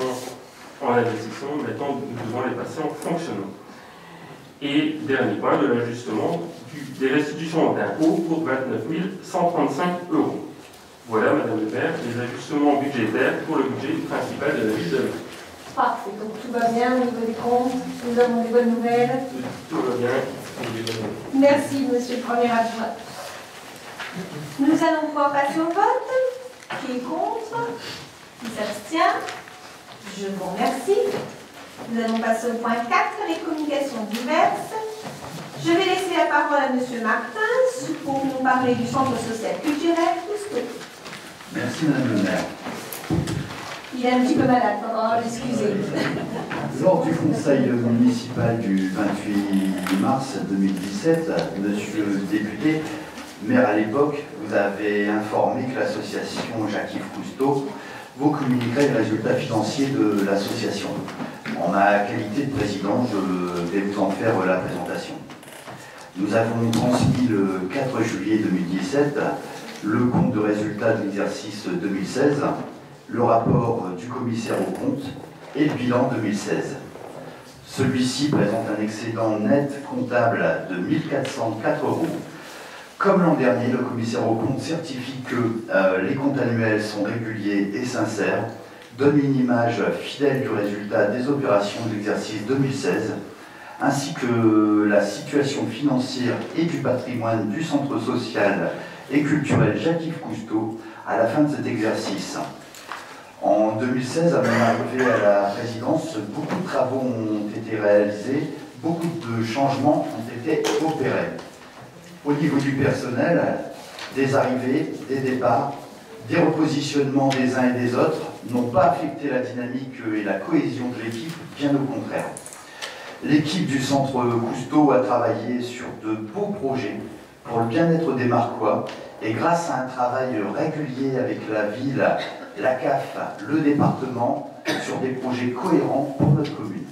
en investissement, maintenant nous devons les passer en fonctionnement. Et dernier point, de l'ajustement des restitutions d'impôts pour 29 135 €. Voilà, Madame le maire, les ajustements budgétaires pour le budget principal de la ville de Metz. Parfait, donc tout va bien au niveau des comptes, nous avons des bonnes nouvelles. Tout va bien, des bonnes nouvelles. Merci, monsieur le premier adjoint. Nous allons pouvoir passer au vote. Qui est contre? Qui s'abstient? Je vous remercie. Nous allons passer au point 4, les communications diverses. Je vais laisser la parole à monsieur Martin pour nous parler du centre social culturel Cousteau. Merci Madame le maire. Il est un petit peu malade, excusez. Lors du conseil municipal du 28 mars 2017, monsieur le député, maire à l'époque, vous avez informé que l'association Jacques-Yves Cousteau vous communiquerait les résultats financiers de l'association. En ma qualité de président, je vais vous en faire la présentation. Nous avons transmis le 4 juillet 2017 le compte de résultats de l'exercice 2016, le rapport du commissaire aux comptes et le bilan 2016. Celui-ci présente un excédent net comptable de 1 404 €. Comme l'an dernier, le commissaire aux comptes certifie que les comptes annuels sont réguliers et sincères, donne une image fidèle du résultat des opérations de l'exercice 2016, ainsi que la situation financière et du patrimoine du centre social et culturel Jacques-Yves Cousteau à la fin de cet exercice. En 2016, à mon arrivée à la présidence, beaucoup de travaux ont été réalisés, beaucoup de changements ont été opérés. Au niveau du personnel, des arrivées, des départs, des repositionnements des uns et des autres n'ont pas affecté la dynamique et la cohésion de l'équipe, bien au contraire. L'équipe du centre Cousteau a travaillé sur de beaux projets pour le bien-être des Marcois et grâce à un travail régulier avec la ville, la CAF, le département, sur des projets cohérents pour notre commune.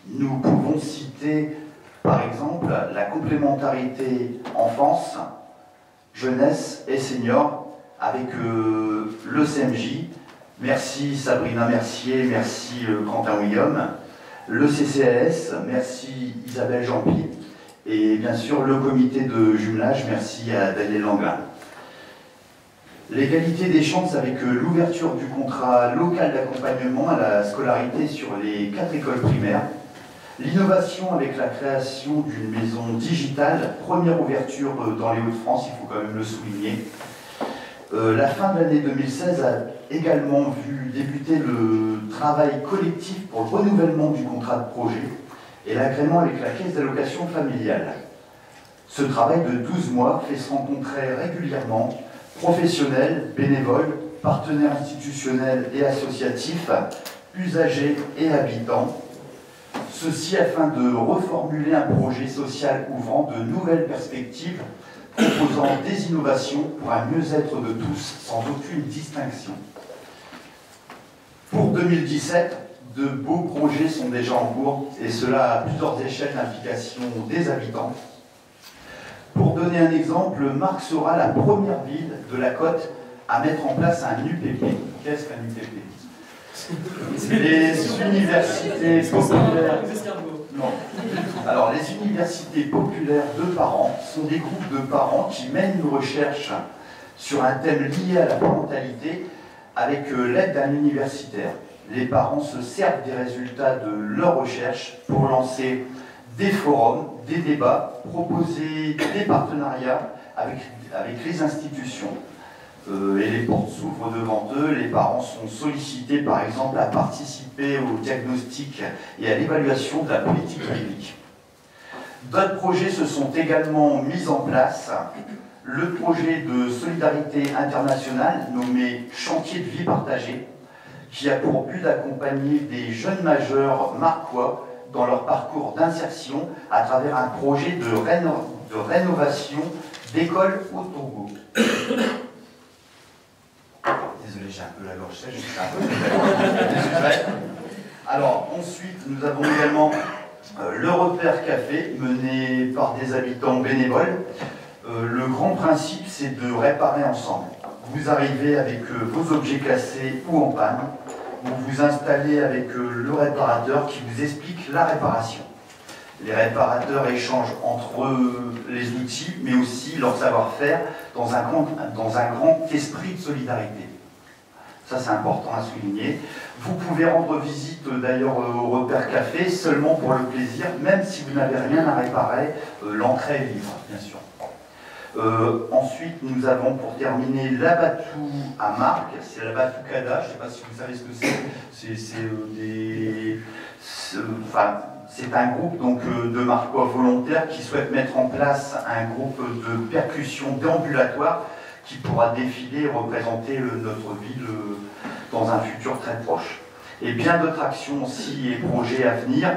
Nous pouvons citer par exemple la complémentarité enfance, jeunesse et seniors avec le CMJ. Merci Sabrina Mercier, merci Quentin William. Le CCAS, merci Isabelle Jean-Pi. Et bien sûr le comité de jumelage, merci à Daniel Langlin. L'égalité des chances avec l'ouverture du contrat local d'accompagnement à la scolarité sur les 4 écoles primaires. L'innovation avec la création d'une maison digitale, première ouverture dans les Hauts-de-France, il faut quand même le souligner. La fin de l'année 2016 a également vu débuter le travail collectif pour le renouvellement du contrat de projet et l'agrément avec la caisse d'allocation familiale. Ce travail de 12 mois fait se rencontrer régulièrement professionnels, bénévoles, partenaires institutionnels et associatifs, usagers et habitants. Ceci afin de reformuler un projet social ouvrant de nouvelles perspectives, proposant des innovations pour un mieux-être de tous, sans aucune distinction. Pour 2017, de beaux projets sont déjà en cours, et cela à plusieurs échelles d'implication des habitants. Pour donner un exemple, Marc sera la première ville de la côte à mettre en place un UPP. Qu'est-ce qu'un UPP ? Les universités populaires... Non. Alors, les universités populaires de parents sont des groupes de parents qui mènent une recherche sur un thème lié à la parentalité avec l'aide d'un universitaire. Les parents se servent des résultats de leur recherche pour lancer des forums, des débats, proposer des partenariats avec les institutions. Et les portes s'ouvrent devant eux, les parents sont sollicités par exemple à participer au diagnostic et à l'évaluation de la politique publique. D'autres projets se sont également mis en place. Le projet de solidarité internationale nommé Chantier de vie partagée, qui a pour but d'accompagner des jeunes majeurs marquois dans leur parcours d'insertion à travers un projet de rénovation d'écoles au Togo. Désolé, j'ai un peu la gorge sèche, je suis un peu... Alors, ensuite, nous avons également le repère café, mené par des habitants bénévoles. Le grand principe, c'est de réparer ensemble. Vous arrivez avec vos objets cassés ou en panne, vous vous installez avec le réparateur qui vous explique la réparation. Les réparateurs échangent entre eux les outils, mais aussi leur savoir-faire dans un grand esprit de solidarité. Ça, c'est important à souligner. Vous pouvez rendre visite d'ailleurs au repère café seulement pour le plaisir, même si vous n'avez rien à réparer, l'entrée est libre, bien sûr. Ensuite, nous avons pour terminer l'Abatou à Marc, c'est l'Abatou-Kada, je ne sais pas si vous savez ce que c'est. C'est un groupe donc, de Marcois volontaires qui souhaitent mettre en place un groupe de percussion déambulatoire qui pourra défiler et représenter notre ville dans un futur très proche. Et bien d'autres actions aussi et projets à venir,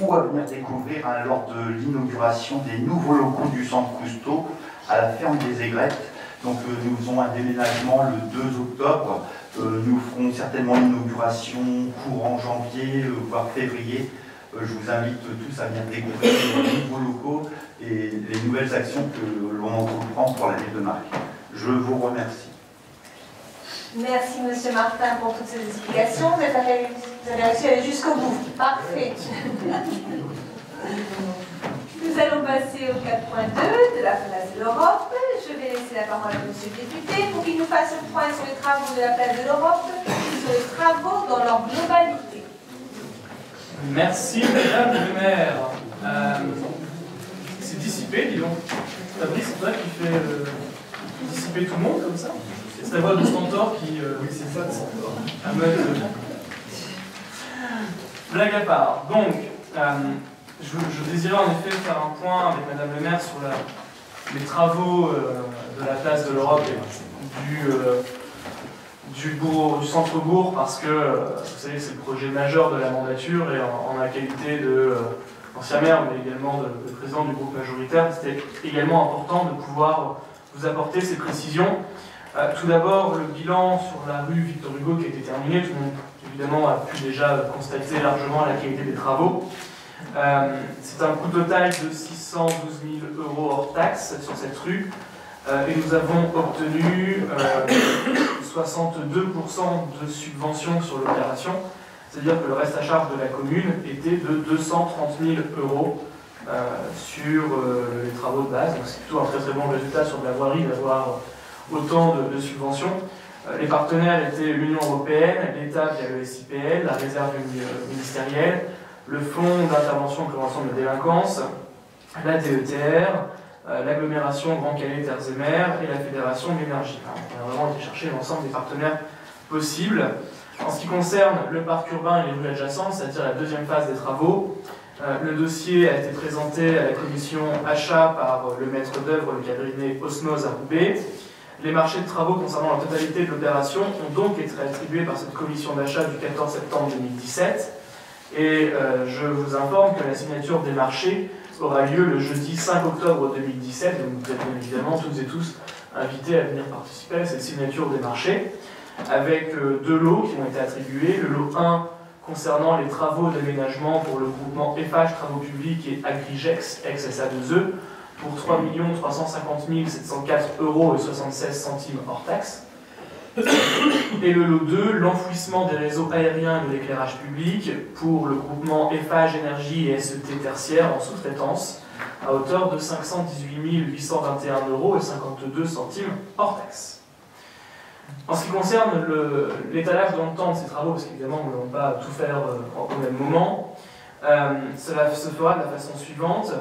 ou à venir découvrir lors de l'inauguration des nouveaux locaux du centre Cousteau à la ferme des Aigrettes. Donc nous faisons un déménagement le 2 octobre. Nous ferons certainement l'inauguration courant janvier, voire février. Je vous invite tous à venir découvrir les nouveaux locaux et les nouvelles actions que l'on entreprend pour la ville de Marc. Je vous remercie. Merci Monsieur Martin pour toutes ces explications. Vous avez réussi à aller jusqu'au bout. Parfait. Nous allons passer au 4.2 de la place de l'Europe. Je vais laisser la parole à Monsieur le député pour qu'il nous fasse le point sur les travaux de la place de l'Europe et sur les travaux dans leur globalité. Merci Madame le maire. C'est dissipé, dis donc. Fabrice, c'est toi qui fais dissiper tout le monde comme ça? C'est la voix de Stentor qui... oui, c'est ça, de Stentor. Blague à part. Donc, je désirais en effet faire un point avec Madame le maire sur les travaux de la place de l'Europe et du centre-bourg, parce que, vous savez, c'est le projet majeur de la mandature, et en la qualité d'ancien maire, mais également de président du groupe majoritaire, c'était également important de pouvoir vous apporter ces précisions. Tout d'abord, le bilan sur la rue Victor Hugo qui a été terminé, tout le monde évidemment a pu déjà constater largement la qualité des travaux. C'est un coût total de 612 000 € hors taxes sur cette rue, et nous avons obtenu 62% de subvention sur l'opération, c'est-à-dire que le reste à charge de la commune était de 230 000 € sur les travaux de base. Donc c'est plutôt un très très bon résultat sur de la voirie d'avoir autant de subventions. Les partenaires étaient l'Union européenne, l'État via le SIPL, la réserve ministérielle, le Fonds d'intervention et prévention de la délinquance, la DETR, l'agglomération Grand Calais Terres et Mers et la Fédération de l'énergie. On a vraiment été chercher l'ensemble des partenaires possibles. En ce qui concerne le parc urbain et les rues adjacentes, c'est-à-dire la deuxième phase des travaux, le dossier a été présenté à la commission achat par le maître d'œuvre, le cabinet Osmose à Roubaix. Les marchés de travaux concernant la totalité de l'opération ont donc été attribués par cette commission d'achat du 14 septembre 2017. Et je vous informe que la signature des marchés aura lieu le jeudi 5 octobre 2017. Donc vous êtes bien évidemment toutes et tous invités à venir participer à cette signature des marchés, avec deux lots qui ont été attribués. Le lot 1 concernant les travaux d'aménagement pour le groupement EFH Travaux Publics et Agrigex, ex-SA2E, pour 3 350 704 € et 76 centimes hors taxe. Et le lot 2, l'enfouissement des réseaux aériens et de l'éclairage public pour le groupement Eiffage Énergie et SET tertiaire en sous-traitance à hauteur de 518 821,52 € hors taxe. En ce qui concerne l'étalage dans le temps de ces travaux, parce qu'évidemment nous ne pouvons pas tout faire au même moment, cela se fera de la façon suivante.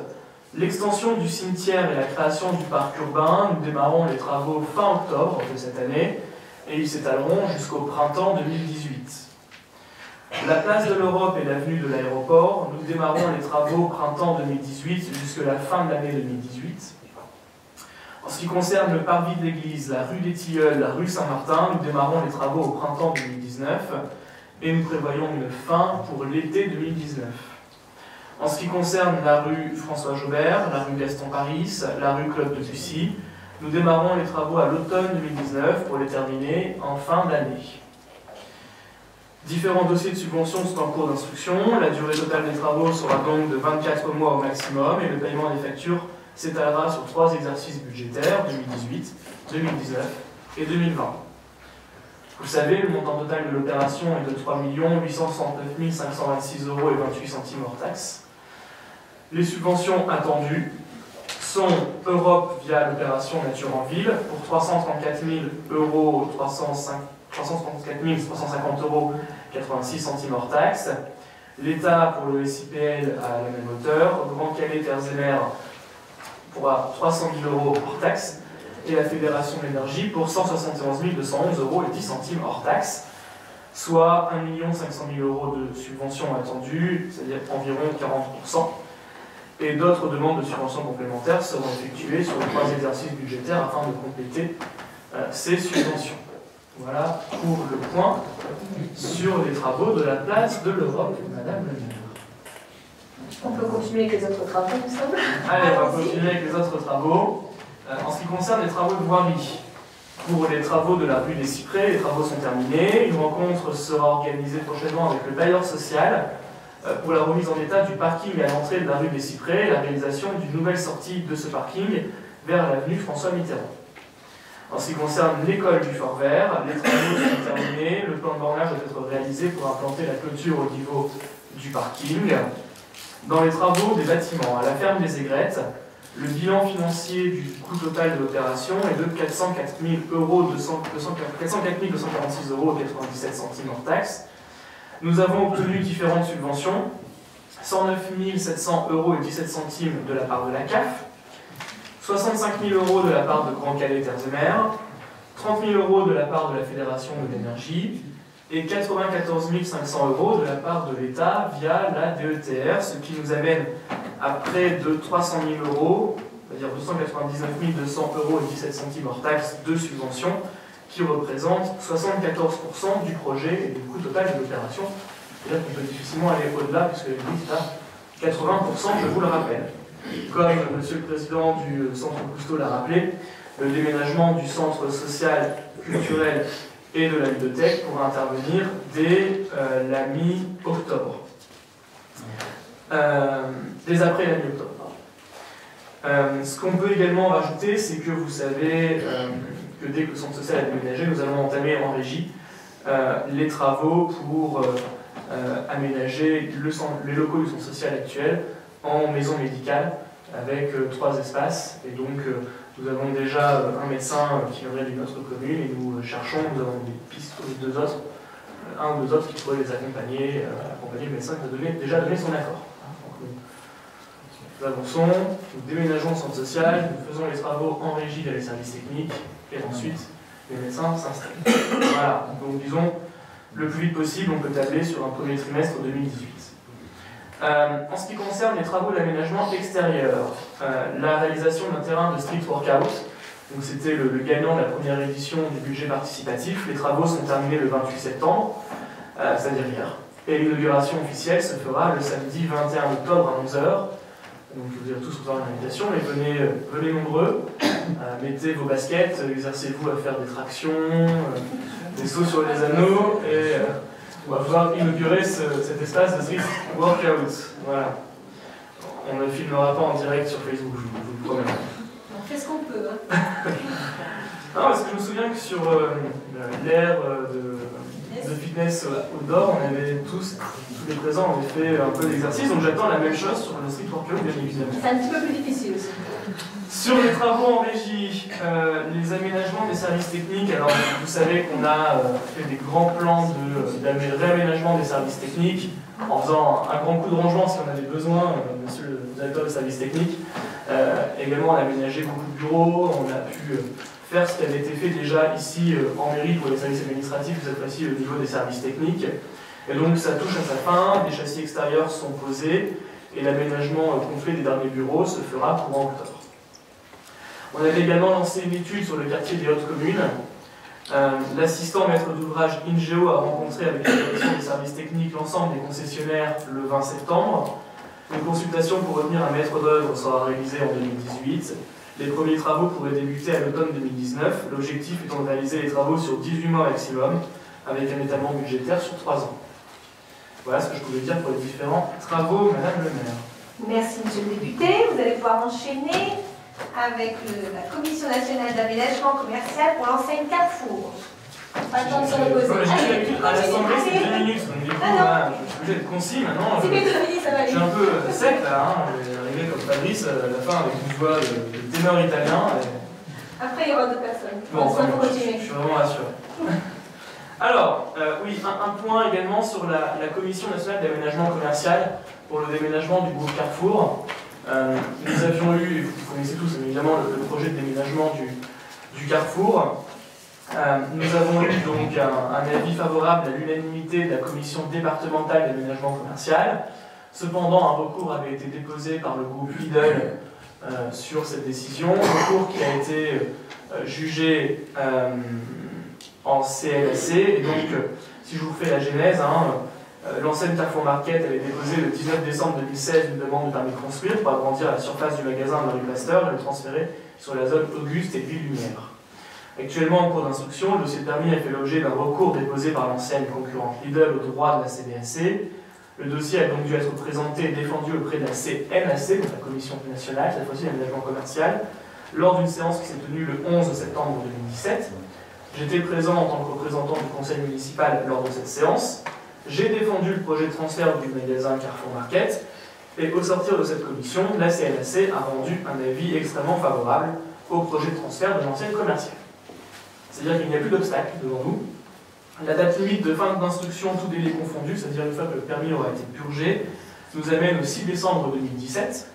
L'extension du cimetière et la création du parc urbain, nous démarrons les travaux fin octobre de cette année et ils s'étaleront jusqu'au printemps 2018. La place de l'Europe et l'avenue de l'aéroport, nous démarrons les travaux printemps 2018 jusqu'à la fin de l'année 2018. En ce qui concerne le parvis de l'église, la rue des Tilleuls, la rue Saint-Martin, nous démarrons les travaux au printemps 2019 et nous prévoyons une fin pour l'été 2019. En ce qui concerne la rue François Jaubert, la rue Gaston Paris, la rue Claude Debussy, nous démarrons les travaux à l'automne 2019 pour les terminer en fin d'année. Différents dossiers de subvention sont en cours d'instruction. La durée totale des travaux sera donc de 24 mois au maximum et le paiement des factures s'étalera sur 3 exercices budgétaires, 2018, 2019 et 2020. Vous savez, le montant total de l'opération est de 3 869 526,28 € hors taxe. Les subventions attendues sont Europe via l'opération Nature en Ville pour 334 350,86 € hors taxe. L'État pour le SIPL à la même hauteur, Grand Calais Terres et Mers pour 300 000 € hors taxe et la Fédération de l'énergie pour 171 211,10 € hors taxe, soit 1 500 000 € de subventions attendues, c'est-à-dire environ 40%. Et d'autres demandes de subventions complémentaires seront effectuées sur les 3 exercices budgétaires afin de compléter ces subventions. Voilà pour le point sur les travaux de la place de l'Europe, Madame le maire. On peut continuer avec les autres travaux, il me semble. Allez, on va continuer avec les autres travaux. En ce qui concerne les travaux de voirie, pour les travaux de la rue des Cyprès, les travaux sont terminés. Une rencontre sera organisée prochainement avec le bailleur social pour la remise en état du parking à l'entrée de la rue des Cyprès et la réalisation d'une nouvelle sortie de ce parking vers l'avenue François Mitterrand. En ce qui concerne l'école du Fort Vert, les travaux sont terminés. Le plan de bornage doit être réalisé pour implanter la clôture au niveau du parking. Dans les travaux des bâtiments, à la ferme des Aigrettes, le bilan financier du coût total de l'opération est de 404 246,97 € hors taxe. Nous avons obtenu différentes subventions, 109 700,17 € de la part de la CAF, 65 000 € de la part de Grand Calais Terres et Mers, 30 000 € de la part de la Fédération de l'énergie et 94 500 € de la part de l'État via la DETR, ce qui nous amène à près de 300 000 €, c'est-à-dire 299 200,17 € hors taxe de subvention, qui représente 74% du projet et du coût total de l'opération. C'est-à-dire qu'on peut difficilement aller au-delà, puisque le but est à 80%, je vous le rappelle. Comme Monsieur le Président du Centre Cousteau l'a rappelé, le déménagement du centre social, culturel et de la bibliothèque pourra intervenir dès la mi-octobre. Dès après la mi-octobre. Ce qu'on peut également rajouter, c'est que vous savez que dès que le centre social est déménagé, nous allons entamer en régie les travaux pour aménager les locaux du centre social actuel en maison médicale avec 3 espaces. Et donc nous avons déjà un médecin qui viendrait d'une autre commune et nous avons des pistes pour les 2 autres, un ou 2 autres qui pourraient les accompagner le médecin qui a déjà donné son accord. Nous avançons, nous déménageons le centre social, nous faisons les travaux en régie dans les services techniques et ensuite les médecins s'installent. Voilà, donc disons, le plus vite possible, on peut tabler sur un premier trimestre 2018. En ce qui concerne les travaux d'aménagement extérieur, la réalisation d'un terrain de street workout, donc c'était le gagnant de la première édition du budget participatif. Les travaux sont terminés le 28 septembre, c'est-à-dire hier. Et l'inauguration officielle se fera le samedi 21 octobre à 11 h. Donc je vous ai tous recevoir une invitation, mais venez nombreux, mettez vos baskets, exercez-vous à faire des tractions, des sauts sur les anneaux, et on va pouvoir inaugurer cet espace de street workout. Voilà. On ne filmera pas en direct sur Facebook, je vous le promets. On fait ce qu'on peut. Hein. Non, parce que je me souviens que sur l'ère de fitness outdoor, on avait tous les présents, on avait fait un peu d'exercice, donc j'attends la même chose sur le street workout, bien évidemment. C'est un petit peu plus difficile aussi. Sur les travaux en régie, les aménagements des services techniques, alors vous savez qu'on a fait des grands plans de réaménagement des services techniques, en faisant un grand coup de rangement si on avait besoin, monsieur le directeur des services techniques. Également, on a aménagé beaucoup de bureaux, on a pu faire ce qui avait été fait déjà ici en mairie pour les services administratifs, cette fois-ci au niveau des services techniques. Et donc ça touche à sa fin, les châssis extérieurs sont posés et l'aménagement complet des derniers bureaux se fera courant octobre. On avait également lancé une étude sur le quartier des Hautes Communes. L'assistant maître d'ouvrage INGEO a rencontré avec la direction des services techniques l'ensemble des concessionnaires le 20 septembre. Une consultation pour retenir un maître d'œuvre sera réalisée en 2018. Les premiers travaux pourraient débuter à l'automne 2019, l'objectif étant de réaliser les travaux sur 18 mois maximum, avec un étalement budgétaire sur 3 ans. Voilà ce que je pouvais dire pour les différents travaux, Madame le maire. Merci, Monsieur le député. Vous allez pouvoir enchaîner avec la Commission nationale d'aménagement commercial pour l'enseigne Carrefour. Pas le temps de se reposer. À l'Assemblée, c'est 2 minutes, donc du coup, voilà, je suis obligé d'être concis maintenant. C'est bientôt fini, ça va aller. Je suis un peu sec là, hein. Je vais arriver comme Fabrice à la fin avec une voix de ténor italien. Après, il y aura d'autres personnes. Bon, On je suis vraiment rassuré. Alors, oui, un point également sur la Commission nationale d'aménagement commercial pour le déménagement du groupe Carrefour. Nous avions eu, vous connaissez tous évidemment le projet de déménagement du Carrefour. Nous avons eu donc un avis favorable à l'unanimité de la commission départementale d'aménagement commercial. Cependant, un recours avait été déposé par le groupe Lidl sur cette décision, recours qui a été jugé en CLAC. Et donc, si je vous fais la genèse, l'enseigne Carrefour Market avait déposé le 19 décembre 2016 une demande de permis de construire pour agrandir la surface du magasin de la rue Pasteur et le transférer sur la zone Auguste et Ville-Lumière. Actuellement en cours d'instruction, le dossier de permis a fait l'objet d'un recours déposé par l'enseigne concurrente Lidl au droit de la CDAC. Le dossier a donc dû être présenté et défendu auprès de la CNAC, donc la Commission nationale, cette fois-ci d'aménagement commercial, lors d'une séance qui s'est tenue le 11 septembre 2017. J'étais présent en tant que représentant du conseil municipal lors de cette séance. J'ai défendu le projet de transfert du magasin Carrefour Market et au sortir de cette commission, la CNAC a rendu un avis extrêmement favorable au projet de transfert de l'enseigne commerciale. C'est-à-dire qu'il n'y a plus d'obstacle devant nous. La date limite de fin d'instruction, tout délai confondu, c'est-à-dire une fois que le permis aura été purgé, nous amène au 6 décembre 2017.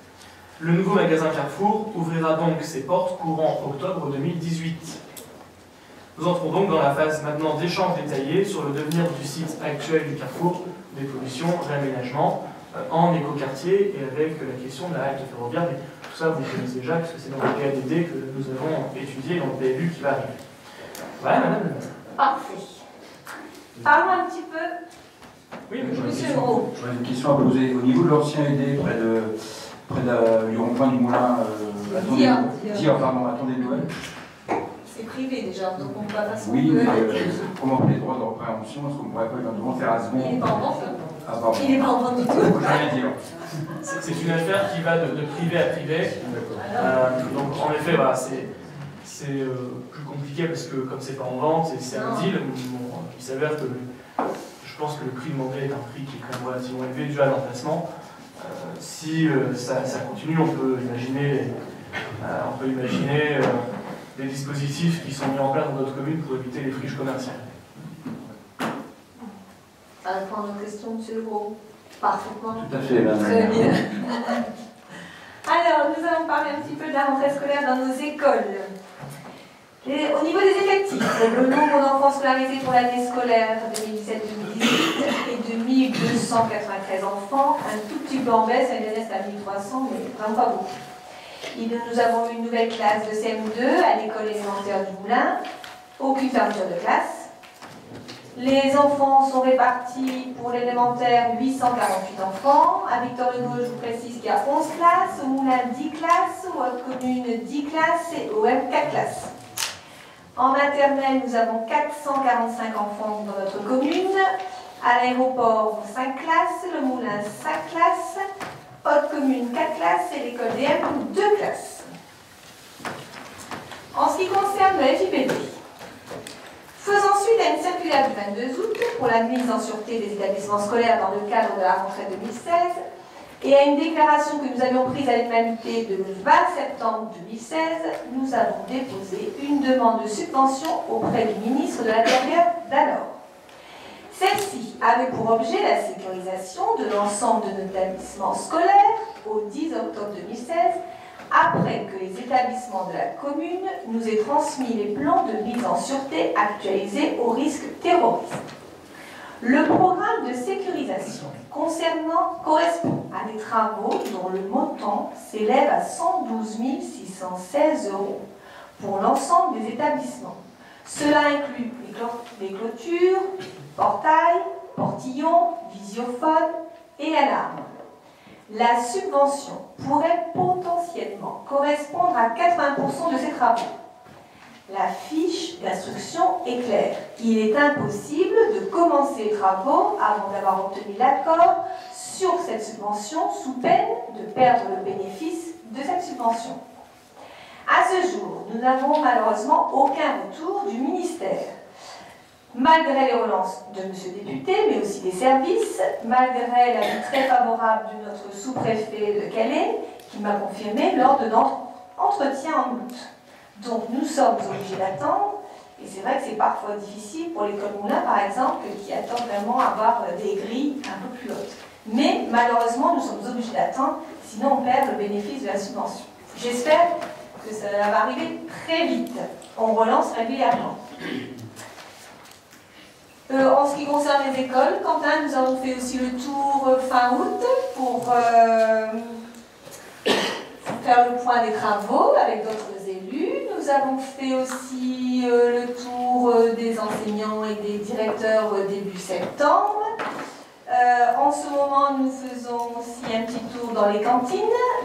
Le nouveau magasin Carrefour ouvrira donc ses portes courant octobre 2018. Nous entrons donc dans la phase maintenant d'échange détaillé sur le devenir du site actuel du Carrefour, des pollutions, réaménagement, en écoquartier et avec la question de la halte ferroviaire. Mais tout ça, vous connaissez déjà, parce que c'est dans le PADD que nous avons étudié dans le PLU qui va arriver. Voilà, madame le maire. Parfait. Parlons un petit peu. Oui, mais Monsieur Gros. J'aurais une question à poser. Au niveau de l'ancien ED, près du rond-point du Moulin, attendez Noël. C'est privé déjà, donc on ne peut pas passer. Oui, mais comment on fait les droits de repréhension? Est-ce qu'on ne pourrait pas éventuellement faire à ce Il n'est pas en vente. Ah, pardon. Il n'est pas en vente du tout. Je rien dire. C'est une affaire qui va de privé à privé. Donc en effet, voilà, c'est plus compliqué parce que comme c'est pas en vente, c'est un deal. Bon, il s'avère que je pense que le prix demandé est un prix qui est quand même relativement élevé dû à l'emplacement. Si ça continue, on peut imaginer des dispositifs qui sont mis en place dans d'autres communes pour éviter les friches commerciales. Ça répond à notre question, monsieur Legault. Parfaitement. Tout à fait, madame. Très bien. Alors, nous allons parler un petit peu de la rentrée scolaire dans nos écoles. Au niveau des effectifs, le nombre d'enfants scolarisés pour l'année scolaire 2017-2018 est de 1293 enfants, un tout petit peu en baisse, elle reste à 1300, mais vraiment pas beaucoup. Nous avons une nouvelle classe de CM2 à l'école élémentaire du Moulin, aucune fermeture de classe. Les enfants sont répartis pour l'élémentaire 848 enfants. À Victor Hugo, je vous précise qu'il y a 11 classes, au Moulin 10 classes, aux Hautes Communes 10 classes et au M 4 classes. En maternelle, nous avons 445 enfants dans notre commune. À l'aéroport, 5 classes, le Moulin 5 classes, Haute Commune 4 classes et l'école DM 2 classes. termes de la FIPD. Faisant suite à une circulaire du 22 août pour la mise en sûreté des établissements scolaires dans le cadre de la rentrée 2016 et à une déclaration que nous avions prise à l'unanimité le 20 septembre 2016, nous avons déposé une demande de subvention auprès du ministre de l'Intérieur d'alors. Celle-ci avait pour objet la sécurisation de l'ensemble de nos établissements scolaires au 10 octobre 2016, après que les établissements de la commune nous aient transmis les plans de mise en sûreté actualisés au risque terroriste. Le programme de sécurisation correspond à des travaux dont le montant s'élève à 112 616 € pour l'ensemble des établissements. Cela inclut les clôtures, portails, portillons, visiophones et alarmes. La subvention pourrait potentiellement correspondre à 80% de ces travaux. La fiche d'instruction est claire. Il est impossible de commencer les travaux avant d'avoir obtenu l'accord sur cette subvention sous peine de perdre le bénéfice de cette subvention. À ce jour, nous n'avons malheureusement aucun retour du ministère. Malgré les relances de M. le député, mais aussi des services, malgré l'avis très favorable de notre sous-préfet de Calais, qui m'a confirmé lors de notre entretien en août. Donc nous sommes obligés d'attendre, et c'est vrai que c'est parfois difficile pour l'école Moulin, par exemple, qui attend vraiment avoir des grilles un peu plus hautes. Mais malheureusement, nous sommes obligés d'attendre, sinon on perd le bénéfice de la subvention. J'espère que ça va arriver très vite. On relance régulièrement. En ce qui concerne les écoles, Quentin, nous avons fait aussi le tour fin août pour faire le point des travaux avec d'autres élus. Nous avons fait aussi le tour des enseignants et des directeurs début septembre. En ce moment, nous faisons aussi un petit tour dans les cantines.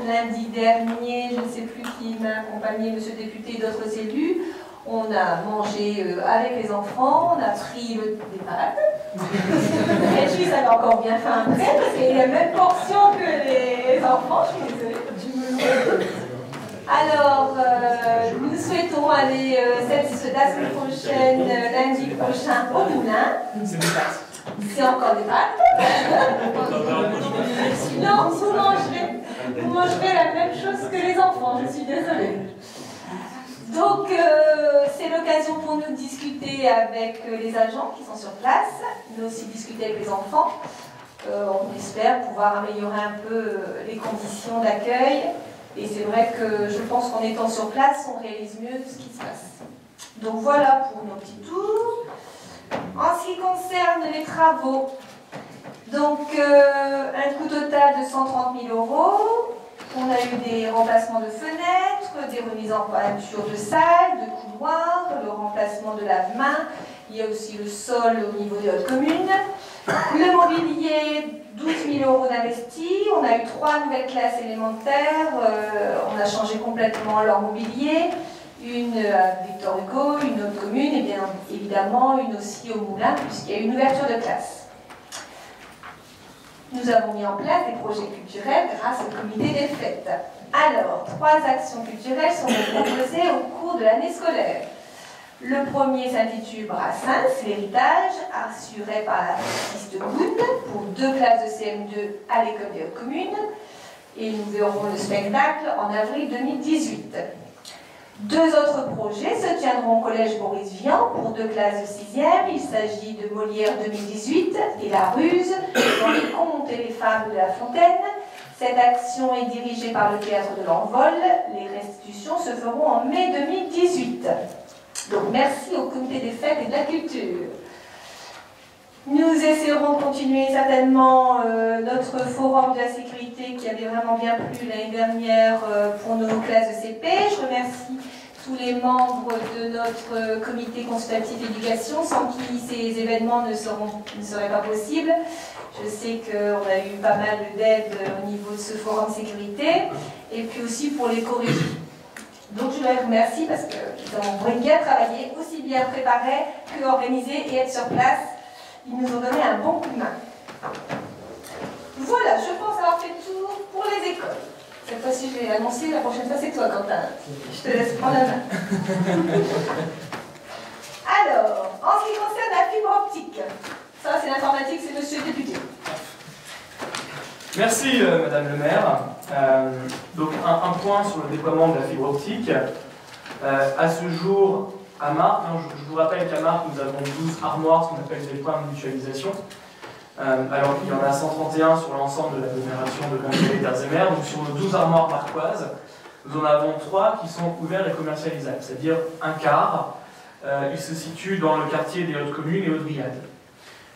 Lundi dernier, je ne sais plus qui m'a accompagné, monsieur le député et d'autres élus. On a mangé avec les enfants, on a pris des pâtes. Et puis ça m'a encore bien fait un prêt, parce qu'il y a la même portion que les enfants, je suis désolée. Alors, nous souhaitons aller la semaine prochaine, lundi prochain, au Moulin. C'est des pâtes. C'est encore des pâtes. Non, vous mangerez la même chose que les enfants, je suis désolée. Donc, c'est l'occasion pour nous de discuter avec les agents qui sont sur place, mais aussi discuter avec les enfants. On espère pouvoir améliorer un peu les conditions d'accueil. Et c'est vrai que je pense qu'en étant sur place, on réalise mieux ce qui se passe. Donc voilà pour nos petits tours. En ce qui concerne les travaux, donc un coût total de 130 000 €. On a eu des remplacements de fenêtres, des remises en peinture de salles, de couloirs, le remplacement de lave-mains. Il y a aussi le sol au niveau de notre commune. Le mobilier, 12 000 € d'investis. On a eu 3 nouvelles classes élémentaires. On a changé complètement leur mobilier. Une à Victor Hugo, une autre commune, et bien évidemment une aussi au Moulin, puisqu'il y a eu une ouverture de classe. Nous avons mis en place des projets culturels grâce au comité des fêtes. Alors, 3 actions culturelles sont proposées au cours de l'année scolaire. Le premier s'intitule Brassens, l'héritage, assuré par l'artiste Goud pour 2 classes de CM2 à l'école des Hautes-Communes. Et nous verrons le spectacle en avril 2018. 2 autres projets se tiendront au collège Boris Vian pour 2 classes de 6e. Il s'agit de Molière 2018 et La Ruse dans les contes et les fables de La Fontaine. Cette action est dirigée par le théâtre de l'Envol. Les restitutions se feront en mai 2018. Donc merci au comité des fêtes et de la culture. Nous essaierons de continuer certainement notre forum de la sécurité qui avait vraiment bien plu l'année dernière pour nos classes de CP. Je remercie tous les membres de notre comité consultatif éducation sans qui ces événements ne seraient pas possibles. Je sais qu'on a eu pas mal d'aide au niveau de ce forum de sécurité et puis aussi pour les corriger. Donc je les remercie parce qu'ils ont bien travaillé, aussi bien préparé que organisé et être sur place. Ils nous ont donné un bon coup de main. Voilà, je pense avoir fait le tour pour les écoles. Cette fois-ci, je vais annoncer, la prochaine fois, c'est toi, Quentin. Je te laisse prendre la main. Alors, en ce qui concerne la fibre optique, ça, c'est l'informatique, c'est monsieur le député. Merci, Madame le maire. Donc, un point sur le déploiement de la fibre optique. À ce jour, à Marc, je vous rappelle qu'à Marc, nous avons 12 armoires, ce qu'on appelle des points de mutualisation. Alors qu'il y en a 131 sur l'ensemble de l'agglomération de Montpellier-Terre-et-Mer. Donc sur nos 12 armoires marquoises, nous en avons 3 qui sont ouverts et commercialisables, c'est-à-dire un quart. Il se situe dans le quartier des Hautes-Communes et Hautes-Brigades.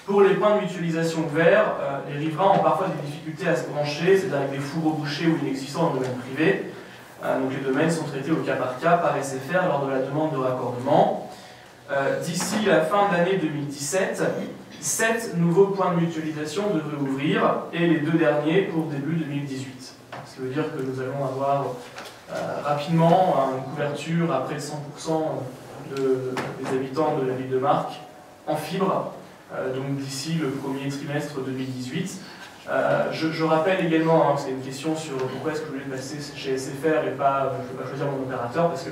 Pour les points de mutualisation ouverts, les riverains ont parfois des difficultés à se brancher, c'est-à-dire avec des fours rebouchés ou inexistants dans le domaine privé. Donc les domaines sont traités au cas par cas par SFR lors de la demande de raccordement. D'ici la fin de l'année 2017, 7 nouveaux points de mutualisation devraient ouvrir et les 2 derniers pour début 2018. Ce qui veut dire que nous allons avoir rapidement une couverture à près de 100% des habitants de la ville de Marc en fibre, donc d'ici le premier trimestre 2018. Je rappelle également, c'est une question sur pourquoi est-ce que je voulais passer chez SFR et pas, je ne vais pas choisir mon opérateur, parce que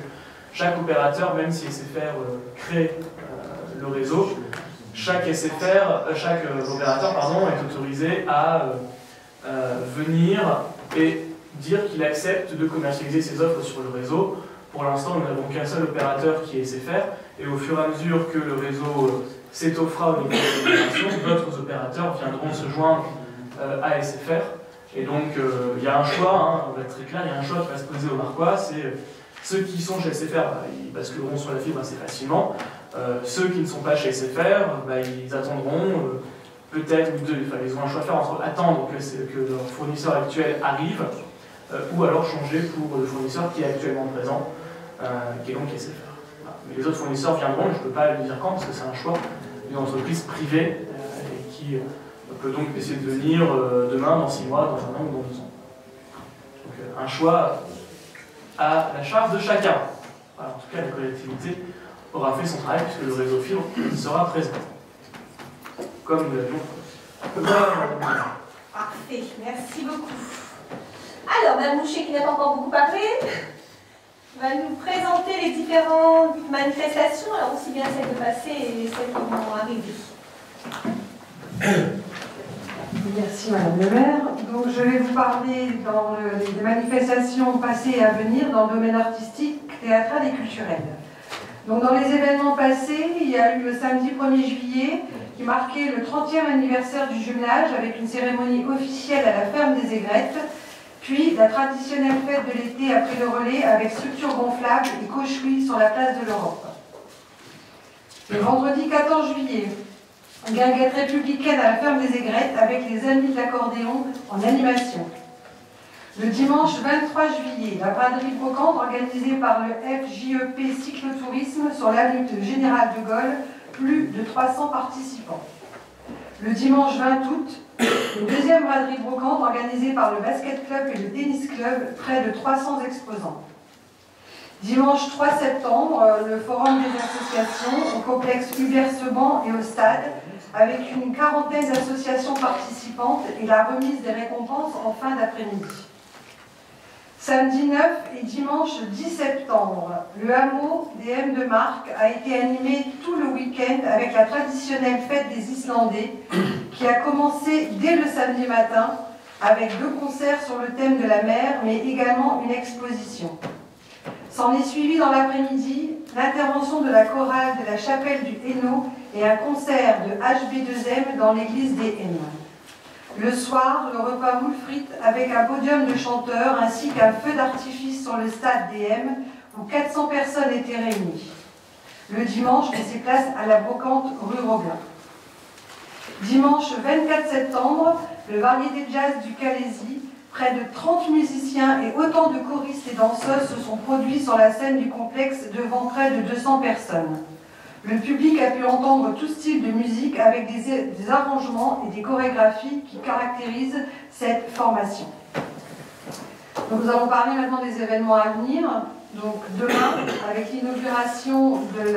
chaque opérateur, même si SFR crée le réseau, chaque opérateur est autorisé à venir et dire qu'il accepte de commercialiser ses offres sur le réseau. Pour l'instant, nous n'avons qu'un seul opérateur qui est SFR, et au fur et à mesure que le réseau s'étoffera au niveau de l'opération, d'autres opérateurs viendront se joindre à SFR. Et donc, il y a un choix, on va être très clair, il y a un choix qui va se poser aux Marquois, c'est ceux qui sont chez SFR, ils basculeront sur la fibre assez facilement. Ceux qui ne sont pas chez SFR, ils attendront peut-être, ils ont un choix à faire entre attendre que leur fournisseur actuel arrive, ou alors changer pour le fournisseur qui est actuellement présent, qui est donc SFR. Voilà. Mais les autres fournisseurs viendront, je ne peux pas le dire quand, parce que c'est un choix d'une entreprise privée et qui peut donc essayer de venir demain, dans 6 mois, dans 1 an ou dans 2 ans. Donc un choix à la charge de chacun. Voilà, en tout cas, la collectivité aura fait son travail puisque le réseau fibre sera présent. Comme nous l'avions. Parfait, merci beaucoup. Alors, Mme Mouchet, qui n'a pas encore beaucoup parlé, va nous présenter les différentes manifestations, alors aussi bien celles de passé et celles qui vont arriver. Merci Madame le maire. Donc je vais vous parler des manifestations passées et à venir dans le domaine artistique, théâtral et culturel. Donc dans les événements passés, il y a eu le samedi 1er juillet qui marquait le 30e anniversaire du jumelage avec une cérémonie officielle à la ferme des Aigrettes, puis la traditionnelle fête de l'été après le relais avec structure gonflable et caucherie sur la place de l'Europe. Le vendredi 14 juillet, guinguette républicaine à la ferme des Aigrettes avec les amis de l'accordéon en animation. Le dimanche 23 juillet, la braderie brocante organisée par le FJEP Cyclotourisme sur l'avenue Général de Gaulle, plus de 300 participants. Le dimanche 20 août, une deuxième braderie brocante organisée par le Basket Club et le Tennis Club, près de 300 exposants. Dimanche 3 septembre, le forum des associations au complexe Hubert-Seban et au stade, avec une quarantaine d'associations participantes et la remise des récompenses en fin d'après-midi. Samedi 9 et dimanche 10 septembre, le hameau des M de Marc a été animé tout le week-end avec la traditionnelle fête des Islandais qui a commencé dès le samedi matin avec 2 concerts sur le thème de la mer mais également une exposition. S'en est suivi dans l'après-midi l'intervention de la chorale de la chapelle du Hainaut et un concert de HB2M dans l'église des M. Le soir, le repas moule frites avec un podium de chanteurs ainsi qu'un feu d'artifice sur le stade des M où 400 personnes étaient réunies. Le dimanche, laissez place à la brocante rue Roblin. Dimanche 24 septembre, le variété jazz du Calaisis, près de 30 musiciens et autant de choristes et danseuses se sont produits sur la scène du complexe devant près de 200 personnes. Le public a pu entendre tout style de musique avec des arrangements et des chorégraphies qui caractérisent cette formation. Donc nous allons parler maintenant des événements à venir. Donc demain, avec l'inauguration de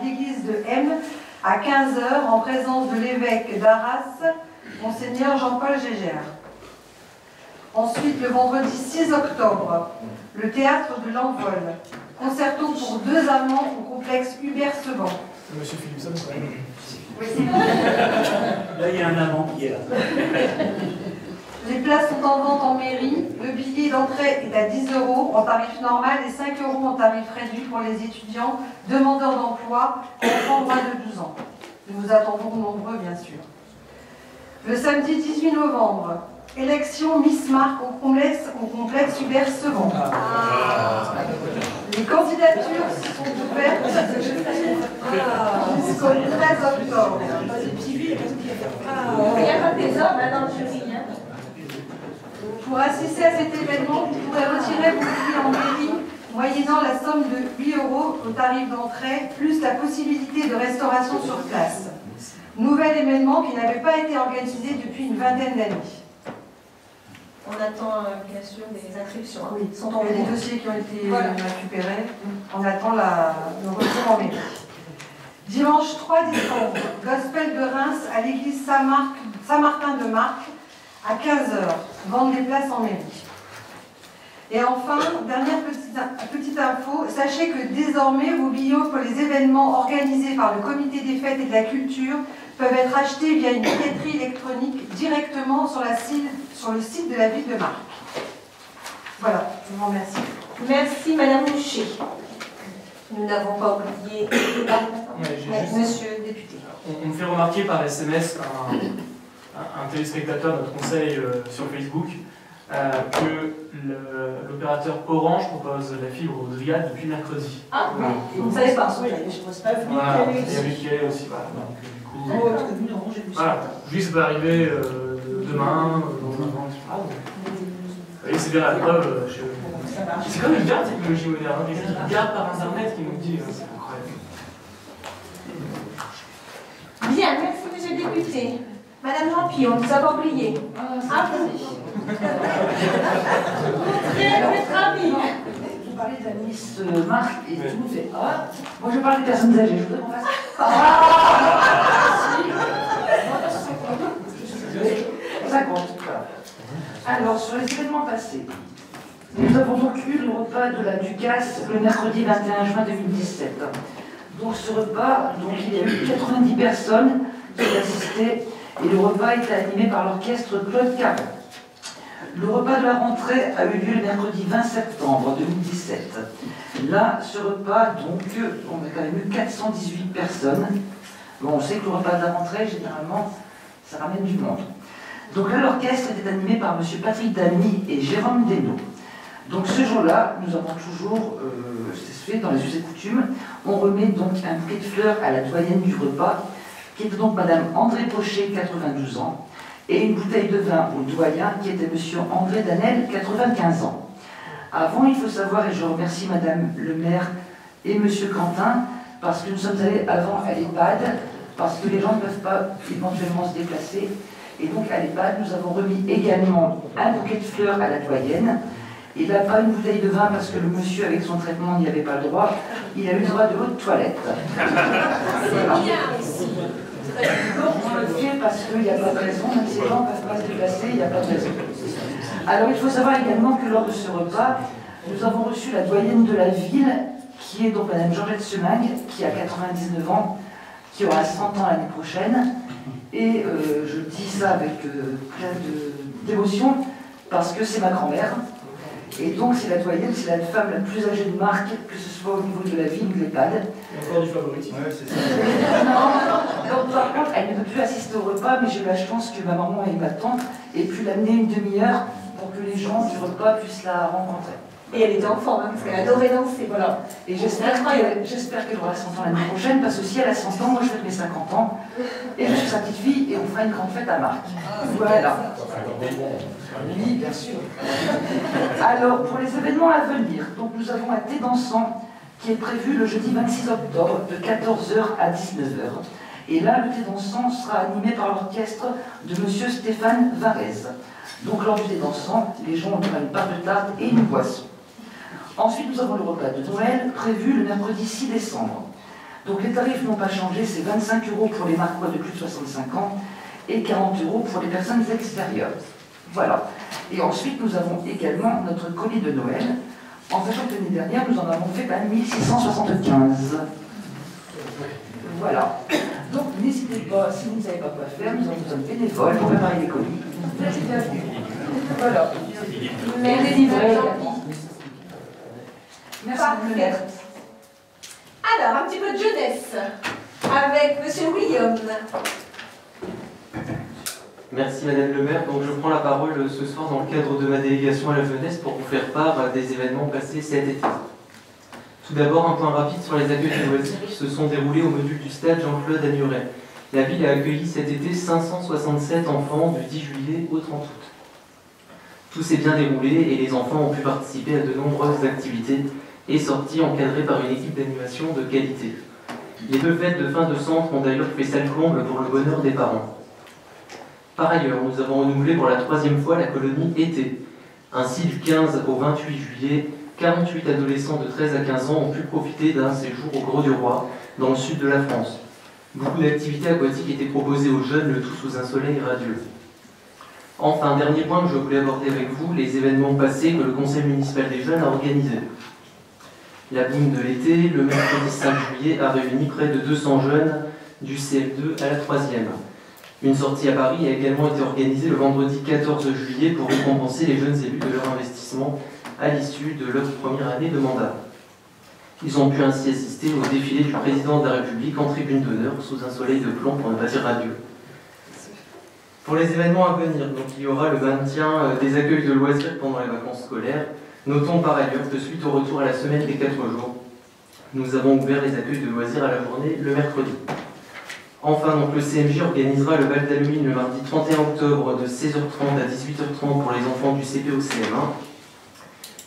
l'église de M à 15 h en présence de l'évêque d'Arras, Monseigneur Jean-Paul Gégère. Ensuite, le vendredi 6 octobre, le théâtre de l'Envol. Concerto pour 2 amants au complexe Hubert-Seban. Monsieur Philipson, quand même. Là, il y a un amant qui est là. Les places sont en vente en mairie. Le billet d'entrée est à 10 € en tarif normal et 5 € en tarif réduit pour les étudiants, demandeurs d'emploi et enfants moins de 12 ans. Nous attendons nombreux, bien sûr. Le samedi 18 novembre, élection Miss Marc au complexe Hubert-Seban. Les candidatures sont ouvertes jusqu'au 13 octobre. Il n'y a pas des hommes dans le jury. Pour assister à cet événement, vous pourrez retirer vos billets en mairie, moyennant la somme de 8 € au tarif d'entrée, plus la possibilité de restauration sur place. Nouvel événement qui n'avait pas été organisé depuis une vingtaine d'années. On attend bien sûr des inscriptions. Oui, il y a des dossiers qui ont été récupérés. On attend le retour en mairie. Dimanche 3 décembre, Gospel de Reims à l'église Saint-Martin de Marc à 15h. Vendre des places en mairie. Et enfin, dernière petite info, sachez que désormais vos billets pour les événements organisés par le comité des fêtes et de la culture peuvent être achetés via une billetterie électronique directement sur le site de la ville de Marc. Voilà, je vous remercie. Merci Madame Moucher. Nous n'avons pas oublié Monsieur le député. On me fait remarquer par SMS un téléspectateur de notre conseil sur Facebook que l'opérateur Orange propose la fibre aux Driades depuis mercredi. Ah, vous ne savez pas. Voilà, il y a Michael aussi. Voilà. Donc, du coup, voilà. Lui, ça peut arriver demain, dans un an. Vous voyez, c'est bien la preuve. C'est comme une garde technologie moderne. Une garde par internet qui nous dit, c'est incroyable. Bien, merci Monsieur le député. Madame Rampillon, on ne nous a pas oublié. Ah, vous. Votre ami. Vous parlez de la Miss Marc et tout le monde fait ah. Moi je parle des personnes âgées, je voudrais qu'on fasse ça compte. Alors sur les événements passés, nous avons donc eu le repas de la Ducasse le mercredi 21 juin 2017. Donc ce repas, il y a eu 90 personnes qui ont assisté et le repas était animé par l'orchestre Claude Caron. Le repas de la rentrée a eu lieu le mercredi 20 septembre 2017. Là, ce repas, on a quand même eu 418 personnes. Bon, on sait que le repas de la rentrée, généralement, ça ramène du monde. Donc là, l'orchestre était animé par M. Patrick Damy et Jérôme Desnaux. Donc ce jour-là, nous avons toujours, c'est fait dans les us et coutumes, on remet donc un bouquet de fleurs à la doyenne du repas, qui était donc Madame André Pochet, 92 ans, et une bouteille de vin au doyen, qui était Monsieur André Danel, 95 ans. Avant, il faut savoir, et je remercie Madame le maire et Monsieur Quentin, parce que nous sommes allés avant à l'EHPAD, parce que les gens ne peuvent pas éventuellement se déplacer. Et donc à l'EHPAD, nous avons remis également un bouquet de fleurs à la doyenne. Et là, pas une bouteille de vin, parce que le monsieur, avec son traitement, n'y avait pas le droit. Il a eu le droit de l'eau de toilette. C'est bien aussi. On le fait parce qu'il n'y a pas de raison, même si les gens ne peuvent pas se déplacer, il n'y a pas de raison. Alors il faut savoir également que lors de ce repas, nous avons reçu la doyenne de la ville, qui est donc Madame Georgette Semagne, qui a 99 ans, qui aura 100 ans l'année prochaine. Et je dis ça avec plein d'émotion, parce que c'est ma grand-mère. Et donc c'est la doyenne, c'est la femme la plus âgée de Marc, que ce soit au niveau de la ville ou de l'EHPAD. Et encore du favoritisme. Ouais, c'est ça. Non, donc par contre, elle ne peut plus assister au repas, mais j'ai eu la chance que ma maman et ma tante aient pu l'amener une demi-heure pour que les gens du repas puissent la rencontrer. Et elle était en forme, parce qu'elle adorait danser. Voilà. Et j'espère qu'elle aura 100 ans l'année prochaine, parce que si elle a 100 ans, moi je fête mes 50 ans, et je suis sa petite fille, et on fera une grande fête à Marc. Voilà. Oui, bien sûr. Alors, pour les événements à venir, donc nous avons un thé dansant qui est prévu le jeudi 26 octobre de 14h à 19h. Et là, le thé dansant sera animé par l'orchestre de M. Stéphane Varese. Donc, lors du thé dansant, les gens auront une part de tarte et une boisson. Ensuite, nous avons le repas de Noël prévu le mercredi 6 décembre. Donc, les tarifs n'ont pas changé, c'est 25 € pour les Marcois de plus de 65 ans et 40 € pour les personnes extérieures. Voilà. Et ensuite, nous avons également notre colis de Noël, en sachant que l'année dernière, nous en avons fait 1675. Voilà. Donc, n'hésitez pas, si vous ne savez pas quoi faire, nous avons besoin de bénévoles pour préparer les colis. Vous êtes bienvenus. Voilà. Merci. Parfait. Alors, un petit peu de jeunesse avec Monsieur William. Merci Madame le maire. Donc je prends la parole ce soir dans le cadre de ma délégation à la jeunesse pour vous faire part des événements passés cet été. Tout d'abord, un point rapide sur les accueils de loisirs qui se sont déroulés au module du stade Jean-Claude Agnuret. La ville a accueilli cet été 567 enfants du 10 juillet au 30 août. Tout s'est bien déroulé et les enfants ont pu participer à de nombreuses activités et sorties encadrées par une équipe d'animation de qualité. Les 2 fêtes de fin de centre ont d'ailleurs fait salle comble pour le bonheur des parents. Par ailleurs, nous avons renouvelé pour la 3e fois la colonie été. Ainsi, du 15 au 28 juillet, 48 adolescents de 13 à 15 ans ont pu profiter d'un séjour au Grau-du-Roi, dans le sud de la France. Beaucoup d'activités aquatiques étaient proposées aux jeunes, le tout sous un soleil radieux. Enfin, dernier point que je voulais aborder avec vous, les événements passés que le conseil municipal des jeunes a organisés. La boum de l'été, le mercredi 5 juillet, a réuni près de 200 jeunes du CM2 à la 3e. Une sortie à Paris a également été organisée le vendredi 14 juillet pour récompenser les jeunes élus de leur investissement à l'issue de leur première année de mandat. Ils ont pu ainsi assister au défilé du président de la République en tribune d'honneur sous un soleil de plomb pour ne pas dire radieux. Pour les événements à venir, donc il y aura le maintien des accueils de loisirs pendant les vacances scolaires. Notons par ailleurs que suite au retour à la semaine des 4 jours, nous avons ouvert les accueils de loisirs à la journée le mercredi. Enfin, donc, le CMJ organisera le bal d'Halloween le mardi 31 octobre de 16h30 à 18h30 pour les enfants du CP au CM1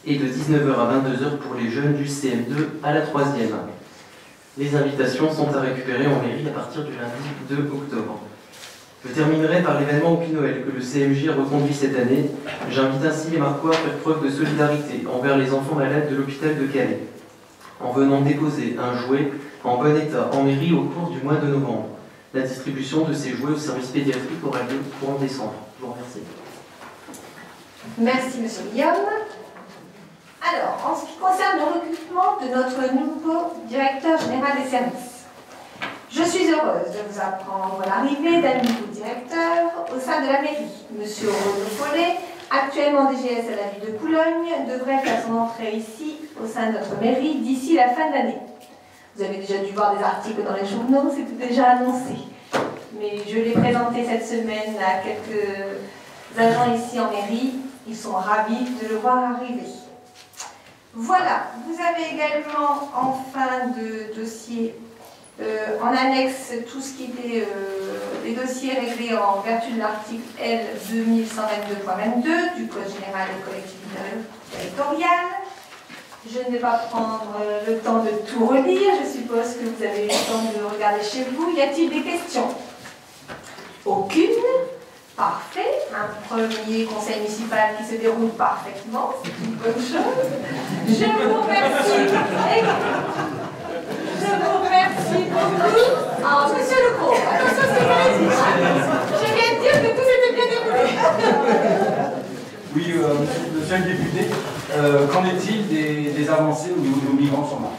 et de 19h à 22h pour les jeunes du CM2 à la 3e. Les invitations sont à récupérer en mairie à partir du lundi 2 octobre. Je terminerai par l'événement Happy Noël que le CMJ a reconduit cette année. J'invite ainsi les Marcois à faire preuve de solidarité envers les enfants malades de l'hôpital de Calais, en venant déposer un jouet en bon état en mairie au cours du mois de novembre. La distribution de ces jouets au service pédiatrique aura lieu courant décembre. Je vous remercie. Merci, Monsieur William. Alors, en ce qui concerne le recrutement de notre nouveau directeur général des services, je suis heureuse de vous apprendre l'arrivée d'un nouveau directeur au sein de la mairie. Monsieur Renaud Follet, actuellement DGS à la ville de Boulogne, devrait faire son entrée ici, au sein de notre mairie, d'ici la fin de l'année. Vous avez déjà dû voir des articles dans les journaux, c'est déjà annoncé. Mais je l'ai présenté cette semaine à quelques agents ici en mairie. Ils sont ravis de le voir arriver. Voilà, vous avez également en fin de dossier, en annexe, tout ce qui était les dossiers réglés en vertu de l'article L 2122.22 du Code général des collectivités territoriales. Je ne vais pas prendre le temps de tout relire, je suppose que vous avez eu le temps de regarder chez vous. Y a-t-il des questions? Aucune. Parfait. Un premier conseil municipal qui se déroule parfaitement, c'est une bonne chose. Je vous remercie. Je vous remercie beaucoup. Ah, Monsieur Lecros, attention, c'est pas je viens de dire que tout s'était bien déroulé. Oui, monsieur le député, qu'en est-il des avancées au niveau de nos migrants sur Marc?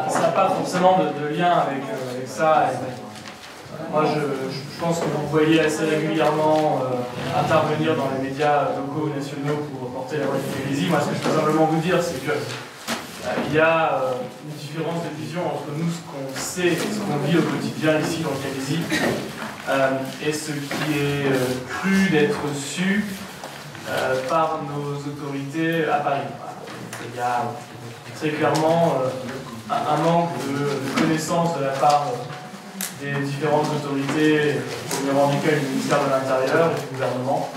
Ça n'a pas forcément de lien avec ça. Moi, je pense que vous voyez assez régulièrement intervenir dans les médias locaux ou nationaux pour porter la voix du Calaisis. Moi, ce que je peux simplement vous dire, c'est que il y a une différence de vision entre nous, ce qu'on sait et ce qu'on vit au quotidien ici dans le Calaisis, et ce qui est cru d'être su par nos autorités à Paris. Il y a très clairement un manque de connaissance de la part des différentes autorités, au duquel le ministère de l'Intérieur et du gouvernement,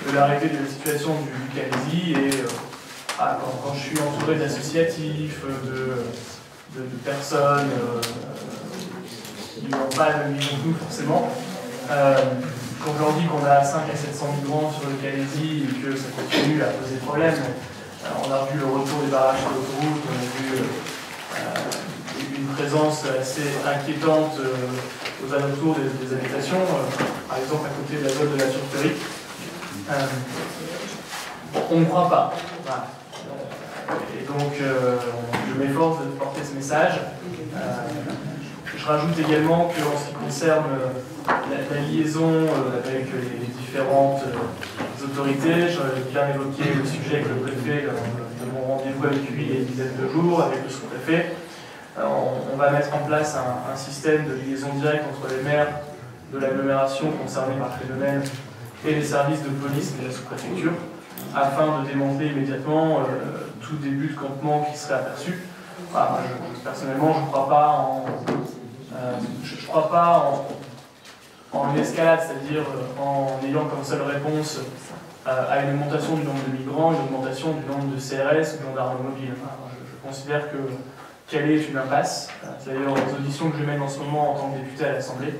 de l'arrivée de la situation du Calaisis et quand je suis entouré d'associatifs, de personnes qui n'ont pas le même niveau que nous forcément, quand je leur dis qu'on a 5 à 700 migrants sur le Calaisis et que ça continue à poser problème, on a vu le retour des barrages de l'autoroute, on a vu une présence assez inquiétante aux alentours des habitations, par exemple à côté de la zone de la Turquerie. On ne croit pas. Voilà. Et donc, je m'efforce de porter ce message. Je rajoute également qu'en ce qui concerne la liaison avec les différentes autorités, j'avais bien évoqué le sujet avec le préfet de mon rendez-vous avec lui il y a une dizaine de jours, avec le sous-préfet. On va mettre en place un système de liaison directe entre les maires de l'agglomération concernée par le phénomène et les services de police de la sous-préfecture, afin de démanteler immédiatement tout début de campement qui serait aperçu. Enfin, personnellement, je ne crois pas en une escalade, c'est-à-dire en ayant comme seule réponse à une augmentation du nombre de migrants, une augmentation du nombre de CRS ou de gendarmes mobiles. Je considère que Calais est une impasse. C'est d'ailleurs les auditions que je mène en ce moment en tant que député à l'Assemblée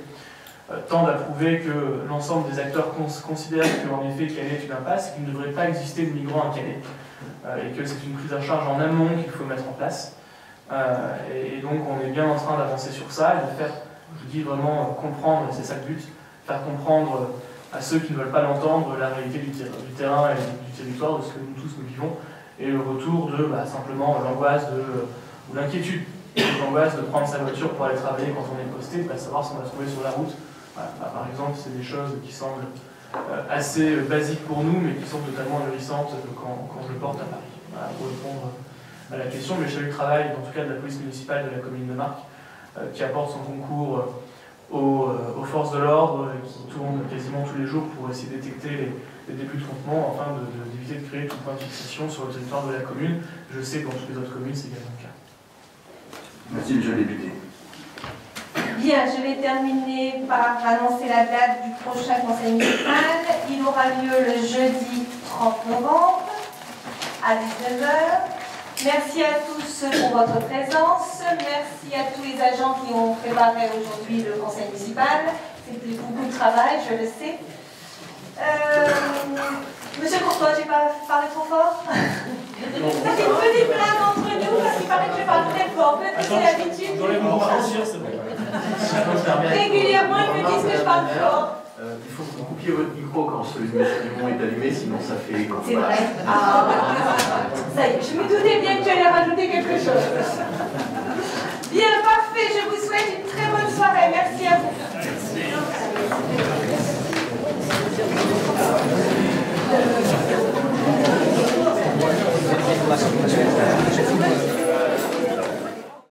tendent à prouver que l'ensemble des acteurs considèrent qu'en effet Calais est une impasse, qu'il ne devrait pas exister de migrants à Calais, et que c'est une prise en charge en amont qu'il faut mettre en place. Et donc on est bien en train d'avancer sur ça et de faire, je dis vraiment comprendre, c'est ça le but, faire comprendre à ceux qui ne veulent pas l'entendre la réalité du terrain et du territoire, de ce que nous tous nous vivons, et le retour de simplement l'angoisse ou l'inquiétude, l'angoisse de prendre sa voiture pour aller travailler quand on est posté, de savoir si on va se trouver sur la route. Voilà. Par exemple, c'est des choses qui semblent assez basiques pour nous, mais qui sont totalement ahurissantes quand je le porte à Paris. Voilà, pour répondre à la question, mais je salue le travail, en tout cas de la police municipale de la commune de Marcq, qui apporte son concours aux forces de l'ordre, qui tournent quasiment tous les jours pour essayer de détecter les débuts de campement, afin d'éviter de créer tout point de fixation sur le territoire de la commune. Je sais que dans toutes les autres communes, c'est également le cas. Merci, monsieur le député. Bien, je vais terminer par annoncer la date du prochain conseil municipal. Il aura lieu le jeudi 30 novembre à 19h. Merci à tous pour votre présence. Merci à tous les agents qui ont préparé aujourd'hui le conseil municipal. C'était beaucoup de travail, je le sais. Monsieur Courtois, j'ai pas parlé trop fort? Ça fait une petite blague entre nous parce qu'il paraît que je parle très fort. Peut-être que c'est l'habitude. Régulièrement, ils me disent que je parle fort. Il faut que vous coupiez votre micro quand celui de M. Dumont est allumé, sinon ça fait écho. C'est vrai. Ah, ça y est, je me doutais bien que tu allais rajouter quelque chose. Bien,